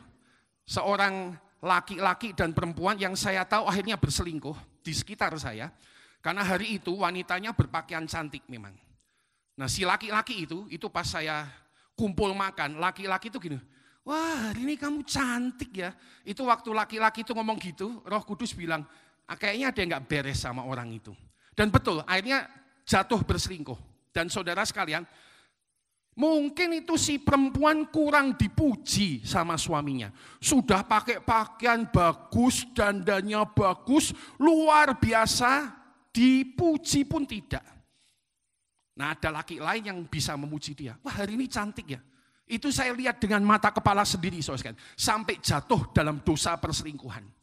seorang laki-laki dan perempuan yang saya tahu akhirnya berselingkuh di sekitar saya. Karena hari itu wanitanya berpakaian cantik memang. Nah, si laki-laki itu pas saya kumpul makan, laki-laki itu gini, wah hari ini kamu cantik ya. Itu waktu laki-laki itu ngomong gitu, Roh Kudus bilang, kayaknya ada yang gak beres sama orang itu. Dan betul, akhirnya jatuh berselingkuh. Dan saudara sekalian, mungkin itu si perempuan kurang dipuji sama suaminya. Sudah pakai pakaian bagus, dandannya bagus, luar biasa, dipuji pun tidak. Nah, ada laki lain yang bisa memuji dia. Wah, hari ini cantik ya. Itu saya lihat dengan mata kepala sendiri, saudara sekalian. Sampai jatuh dalam dosa perselingkuhan.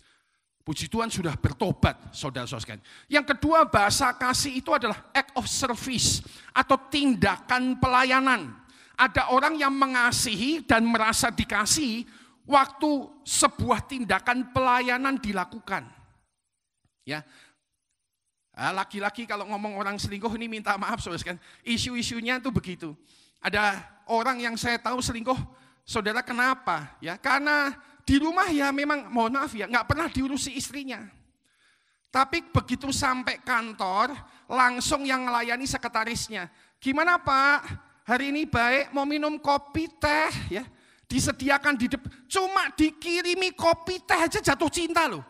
Puji Tuhan sudah bertobat, saudara-saudara sekalian. Yang kedua, bahasa kasih itu adalah act of service atau tindakan pelayanan. Ada orang yang mengasihi dan merasa dikasihi waktu sebuah tindakan pelayanan dilakukan. Ya, laki-laki kalau ngomong orang selingkuh ini minta maaf, saudara sekalian. Isu-isunya itu begitu. Ada orang yang saya tahu selingkuh, saudara, kenapa? Ya, karena di rumah ya memang, mohon maaf ya, nggak pernah diurusi istrinya. Tapi begitu sampai kantor, langsung yang melayani sekretarisnya. Gimana Pak, hari ini baik, mau minum kopi teh ya, disediakan di depan. Cuma dikirimi kopi teh aja jatuh cinta loh.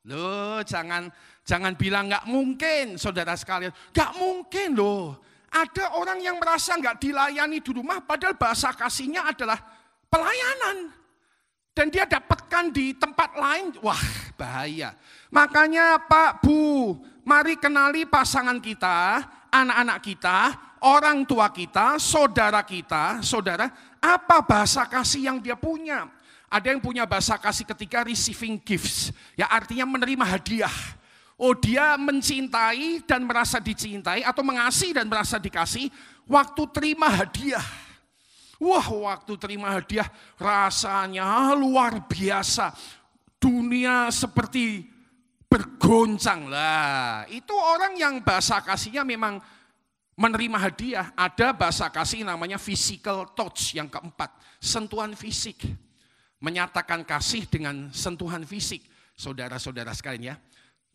Loh, jangan bilang nggak mungkin, saudara sekalian. Nggak mungkin loh. Ada orang yang merasa nggak dilayani di rumah, padahal bahasa kasihnya adalah pelayanan. Dan dia dapatkan di tempat lain, wah bahaya. Makanya Pak, Bu, mari kenali pasangan kita, anak-anak kita, orang tua kita, saudara, apa bahasa kasih yang dia punya. Ada yang punya bahasa kasih ketika receiving gifts, ya artinya menerima hadiah. Oh, dia mencintai dan merasa dicintai atau mengasihi dan merasa dikasih waktu terima hadiah. Wah, waktu terima hadiah rasanya luar biasa. Dunia seperti bergoncang lah. Itu orang yang bahasa kasihnya memang menerima hadiah. Ada bahasa kasih namanya physical touch yang keempat. Sentuhan fisik. Menyatakan kasih dengan sentuhan fisik. Saudara-saudara sekalian ya.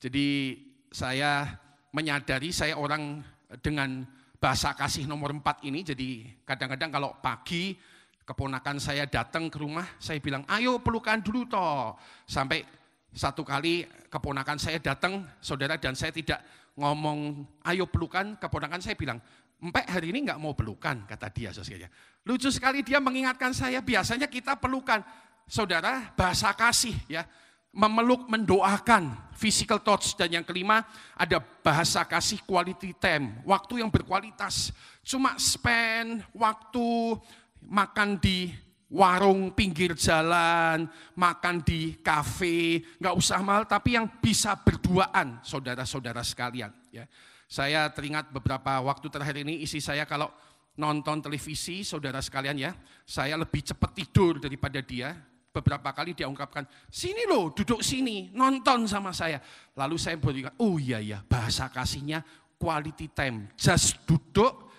Jadi saya menyadari saya orang dengan bahasa kasih nomor 4 ini. Jadi kadang-kadang kalau pagi keponakan saya datang ke rumah, saya bilang, ayo pelukan dulu toh. Sampai satu kali keponakan saya datang, saudara, dan saya tidak ngomong, ayo pelukan, keponakan saya bilang, Empek hari ini nggak mau pelukan, kata dia. Saudara. Lucu sekali dia mengingatkan saya, biasanya kita pelukan. Saudara, bahasa kasih ya. Memeluk, mendoakan, physical touch. Dan yang kelima ada bahasa kasih quality time, waktu yang berkualitas. Cuma spend waktu makan di warung pinggir jalan, makan di kafe, nggak usah mahal, tapi yang bisa berduaan, saudara-saudara sekalian. Ya. Saya teringat beberapa waktu terakhir ini, isi saya kalau nonton televisi, saudara sekalian ya, saya lebih cepat tidur daripada dia. Beberapa kali dia ungkapkan, sini loh, duduk sini, nonton sama saya. Lalu saya berikan, oh iya ya, bahasa kasihnya quality time. Just duduk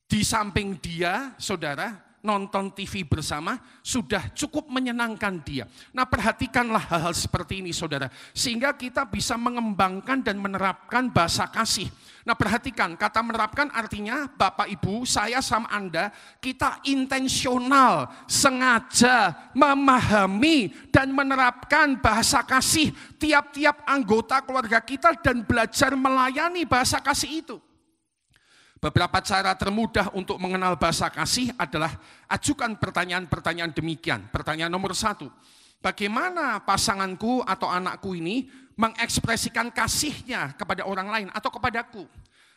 di samping dia, saudara, nonton TV bersama, sudah cukup menyenangkan dia. Nah, perhatikanlah hal-hal seperti ini, saudara. Sehingga kita bisa mengembangkan dan menerapkan bahasa kasih. Nah, perhatikan, kata menerapkan artinya Bapak Ibu, saya sama Anda, kita intensional, sengaja memahami dan menerapkan bahasa kasih tiap-tiap anggota keluarga kita dan belajar melayani bahasa kasih itu. Beberapa cara termudah untuk mengenal bahasa kasih adalah ajukan pertanyaan-pertanyaan demikian. Pertanyaan nomor 1, bagaimana pasanganku atau anakku ini mengekspresikan kasihnya kepada orang lain atau kepadaku?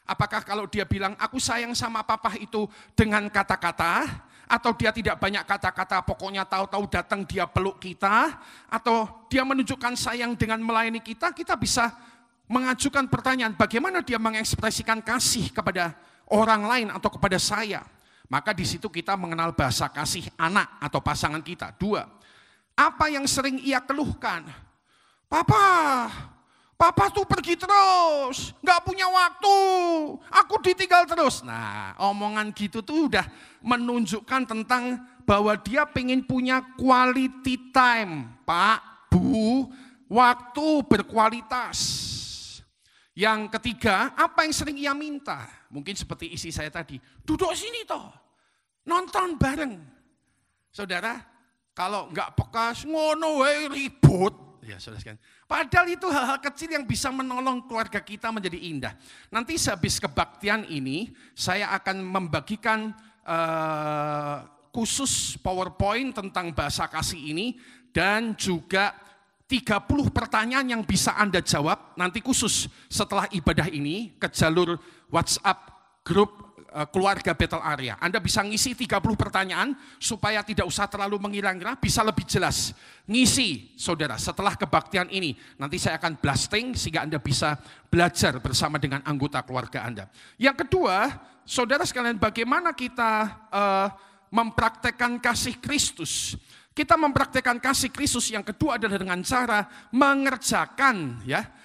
Apakah kalau dia bilang, aku sayang sama papa itu dengan kata-kata, atau dia tidak banyak kata-kata, pokoknya tahu-tahu datang dia peluk kita, atau dia menunjukkan sayang dengan melayani kita, kita bisa mengajukan pertanyaan, bagaimana dia mengekspresikan kasih kepada orang lain atau kepada saya. Maka di situ kita mengenal bahasa kasih anak atau pasangan kita. 2, apa yang sering ia keluhkan? Papa tuh pergi terus, gak punya waktu, aku ditinggal terus. Nah, omongan gitu tuh udah menunjukkan tentang bahwa dia pengen punya quality time. Pak, Bu, waktu berkualitas. Yang ketiga, apa yang sering ia minta? Mungkin seperti isi saya tadi, duduk sini toh, nonton bareng. Saudara, kalau nggak peka, ngono ribut. Ya, saudara sekalian. Padahal itu hal-hal kecil yang bisa menolong keluarga kita menjadi indah. Nanti sehabis kebaktian ini, saya akan membagikan khusus PowerPoint tentang bahasa kasih ini, dan juga 30 pertanyaan yang bisa Anda jawab nanti khusus setelah ibadah ini ke jalur WhatsApp grup keluarga Bethel Area. Anda bisa ngisi 30 pertanyaan supaya tidak usah terlalu mengira-ngira, bisa lebih jelas. Ngisi, saudara, setelah kebaktian ini. Nanti saya akan blasting sehingga Anda bisa belajar bersama dengan anggota keluarga Anda. Yang kedua, saudara sekalian, bagaimana kita mempraktekkan kasih Kristus. Kita mempraktekkan kasih Kristus yang kedua adalah dengan cara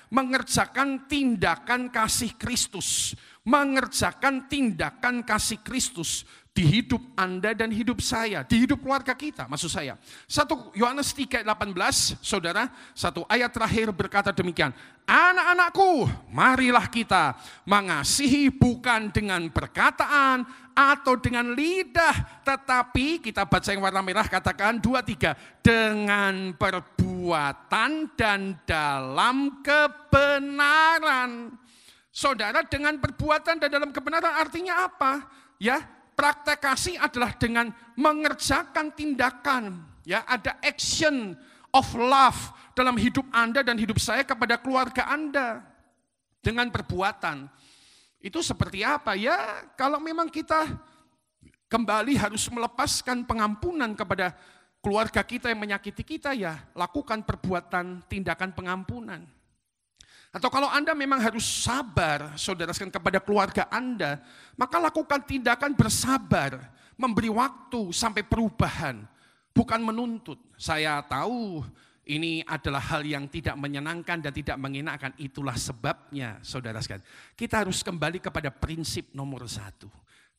mengerjakan tindakan kasih Kristus. Mengerjakan tindakan kasih Kristus di hidup Anda dan hidup saya, di hidup keluarga kita, maksud saya. 1 Yohanes 3:18, saudara, satu ayat terakhir berkata demikian, anak-anakku, marilah kita mengasihi bukan dengan perkataan atau dengan lidah, tetapi kita baca yang warna merah, katakan 2-3, dengan perbuatan dan dalam kebenaran. Saudara, dengan perbuatan dan dalam kebenaran artinya apa? Ya, praktek kasih adalah dengan mengerjakan tindakan. Ya, ada action of love dalam hidup Anda dan hidup saya kepada keluarga Anda. Dengan perbuatan. Itu seperti apa? Ya, kalau memang kita kembali harus melepaskan pengampunan kepada keluarga kita yang menyakiti kita, ya lakukan perbuatan tindakan pengampunan. Atau kalau Anda memang harus sabar, saudara sekalian, kepada keluarga Anda, maka lakukan tindakan bersabar, memberi waktu sampai perubahan, bukan menuntut. Saya tahu ini adalah hal yang tidak menyenangkan dan tidak mengenakan. Itulah sebabnya, saudara sekalian, kita harus kembali kepada prinsip nomor 1.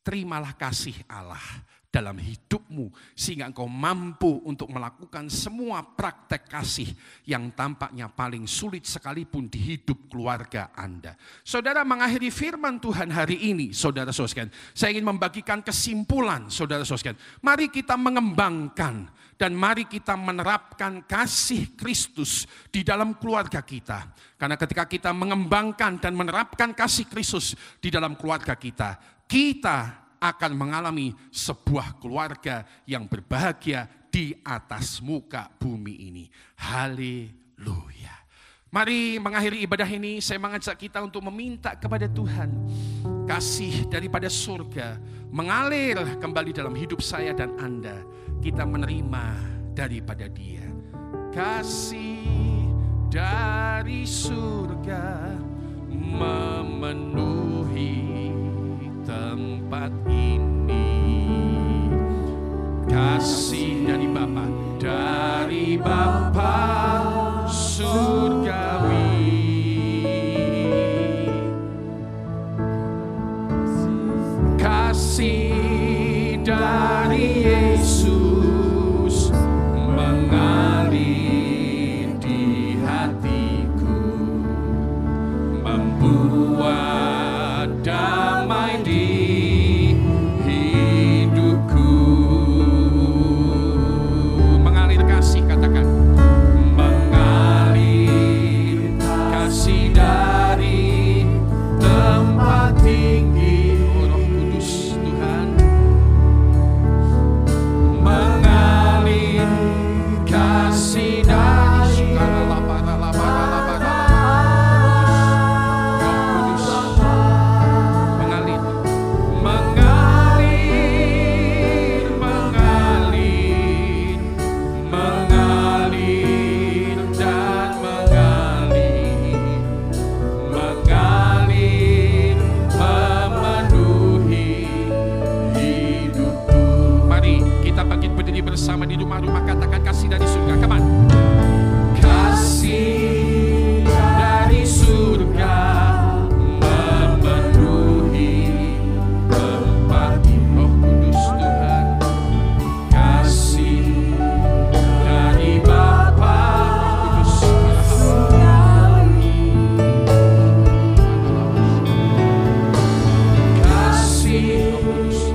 Terimalah kasih Allah dalam hidupmu sehingga engkau mampu untuk melakukan semua praktek kasih yang tampaknya paling sulit sekalipun di hidup keluarga Anda. Saudara, mengakhiri firman Tuhan hari ini, saudara-saudara sekalian, saya ingin membagikan kesimpulan, saudara-saudara sekalian. Mari kita mengembangkan dan mari kita menerapkan kasih Kristus di dalam keluarga kita. Karena ketika kita mengembangkan dan menerapkan kasih Kristus di dalam keluarga kita, kita akan mengalami sebuah keluarga yang berbahagia di atas muka bumi ini. Haleluya. Mari mengakhiri ibadah ini, saya mengajak kita untuk meminta kepada Tuhan kasih daripada surga mengalir kembali dalam hidup saya dan Anda. Kita menerima daripada Dia. Kasih dari surga memenuhi tempat ini. Kasih dari Bapa surgawi. Kasih dari Yesus mengalir di hatiku, membuat damai di hidupku. Mengalir kasih, katakan. Mengalir kasih dari tempat tinggi. Oh, Roh Kudus Tuhan. Mengalir kasih dari bersama di rumah-rumah, katakan kasih dari surga. Come on. Kasih dari surga memenuhi tempat ini. Roh Kudus Tuhan. Kasih dari Bapa, Roh Kudus. Kasih Roh Kudus.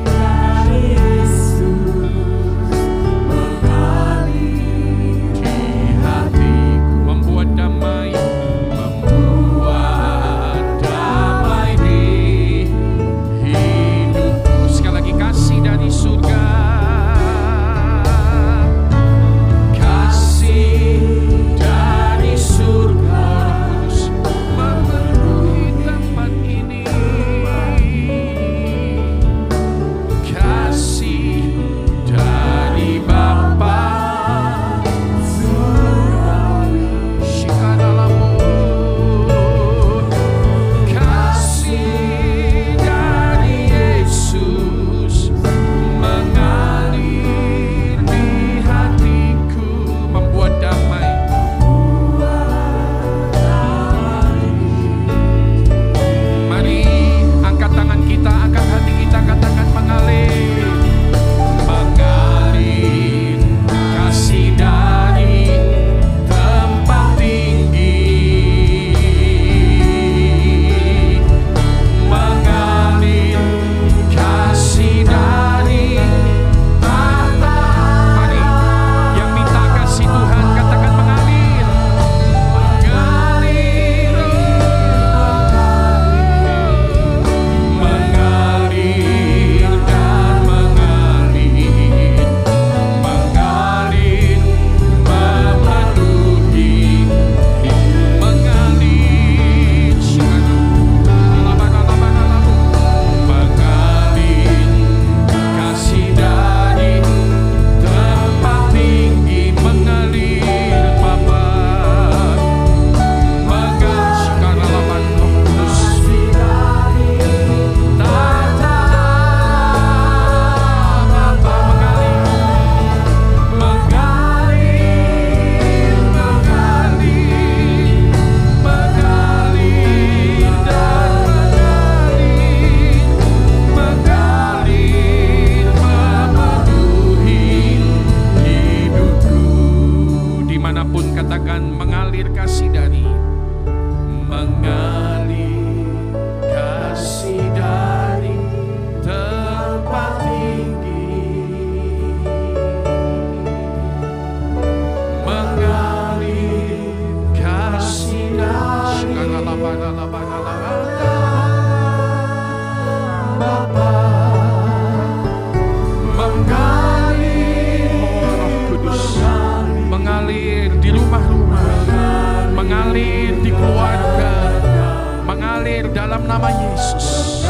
nama Yesus.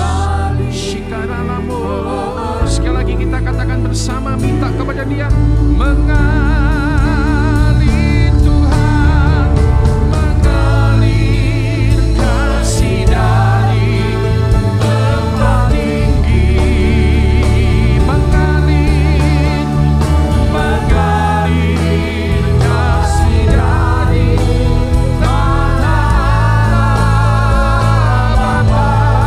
Shikaralamu. Sekali lagi kita katakan bersama, minta kepada Dia mengalir Tuhan, mengalir kasih dari tempat tinggi, mengalir kasih dari tanah Bapa,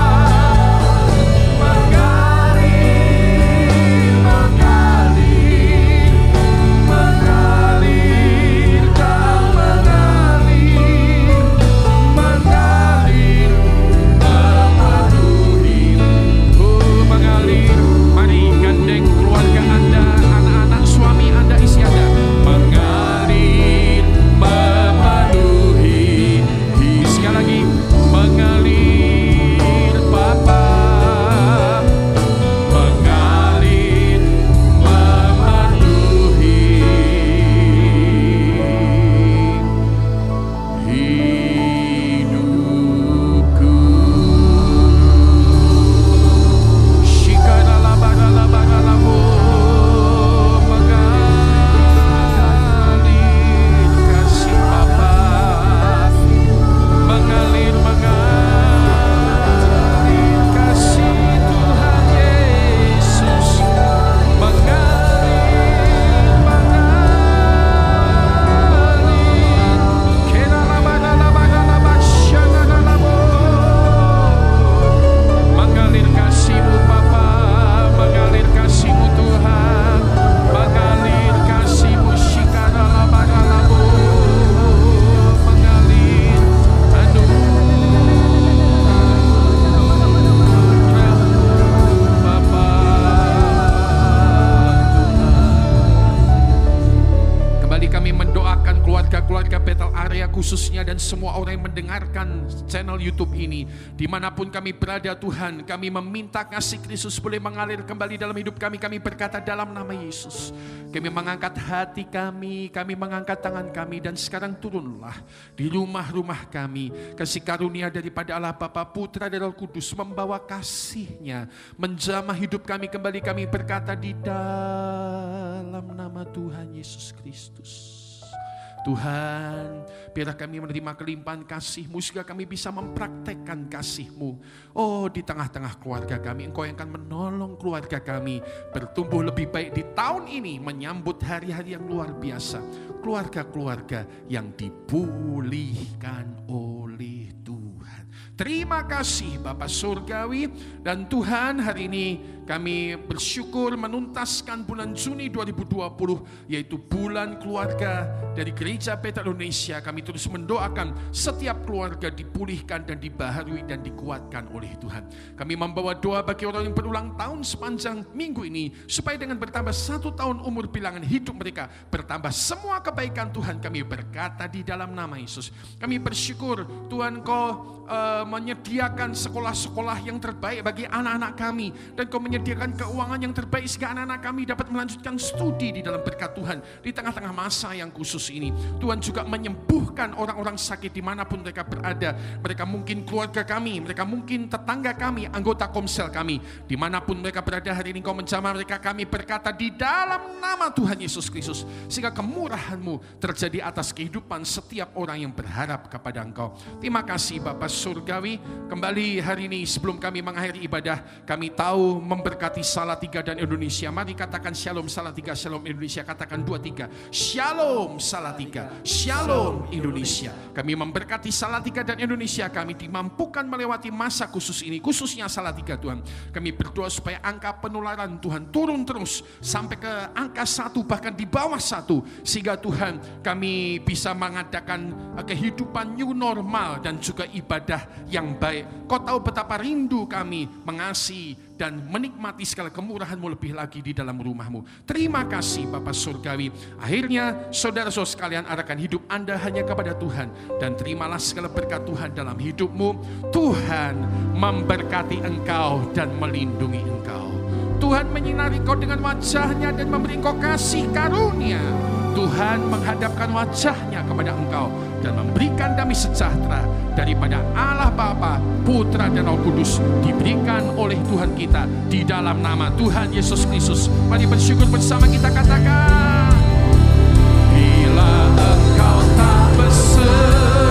khususnya dan semua orang yang mendengarkan channel YouTube ini, dimanapun kami berada Tuhan, kami meminta kasih Kristus boleh mengalir kembali dalam hidup kami. Kami berkata dalam nama Yesus, kami mengangkat hati kami mengangkat tangan kami, dan sekarang turunlah di rumah-rumah kami. Kasih karunia daripada Allah Bapa, Putra dan Roh Kudus membawa kasih-Nya menjamah hidup kami kembali. Kami berkata di dalam nama Tuhan Yesus Kristus. Tuhan, biarlah kami menerima kelimpahan kasih-Mu sehingga kami bisa mempraktekkan kasih-Mu. Oh, di tengah-tengah keluarga kami, Engkau yang akan menolong keluarga kami bertumbuh lebih baik di tahun ini, menyambut hari-hari yang luar biasa. Keluarga-keluarga yang dipulihkan oleh Tuhan. Terima kasih Bapa Surgawi. Dan Tuhan, hari ini kami bersyukur menuntaskan bulan Juni 2020, yaitu bulan keluarga dari Gereja Petra Indonesia. Kami terus mendoakan setiap keluarga dipulihkan dan dibaharui dan dikuatkan oleh Tuhan. Kami membawa doa bagi orang yang berulang tahun sepanjang minggu ini, supaya dengan bertambah 1 tahun umur bilangan hidup mereka, bertambah semua kebaikan Tuhan. Kami berkata di dalam nama Yesus, kami bersyukur Tuhan, Kau menyediakan sekolah-sekolah yang terbaik bagi anak-anak kami, dan Kau menyediakan keuangan yang terbaik sehingga anak-anak kami dapat melanjutkan studi di dalam berkat Tuhan di tengah-tengah masa yang khusus ini. Tuhan juga menyembuhkan orang-orang sakit dimanapun mereka berada. Mereka mungkin keluarga kami, mereka mungkin tetangga kami, anggota komsel kami, dimanapun mereka berada hari ini Kau menjamah mereka. Kami berkata di dalam nama Tuhan Yesus Kristus, sehingga kemurahan-Mu terjadi atas kehidupan setiap orang yang berharap kepada Engkau. Terima kasih Bapa Surgawi. Kembali hari ini sebelum kami mengakhiri ibadah, kami tahu memberkati Salatiga dan Indonesia. Mari katakan Shalom Salatiga, Shalom Indonesia. Katakan 2-3, Shalom Salatiga, Shalom Indonesia. Kami memberkati Salatiga dan Indonesia. Kami dimampukan melewati masa khusus ini, khususnya Salatiga Tuhan. Kami berdoa supaya angka penularan Tuhan turun terus sampai ke angka 1, bahkan di bawah 1, sehingga Tuhan kami bisa mengadakan kehidupan new normal dan juga ibadah yang baik. Kau tahu betapa rindu kami mengasihi dan menikmati segala kemurahan-Mu lebih lagi di dalam rumah-Mu. Terima kasih Bapa Surgawi. Akhirnya saudara-saudara sekalian, arahkan hidup Anda hanya kepada Tuhan, dan terimalah segala berkat Tuhan dalam hidup-Mu. Tuhan memberkati engkau dan melindungi engkau. Tuhan menyinari kau dengan wajah-Nya dan memberi kau kasih karunia. Tuhan menghadapkan wajahnya kepada engkau dan memberikan damai sejahtera daripada Allah Bapa, Putra dan Roh Kudus diberikan oleh Tuhan kita di dalam nama Tuhan Yesus Kristus. Mari bersyukur bersama kita katakan, bila engkau tak bersedia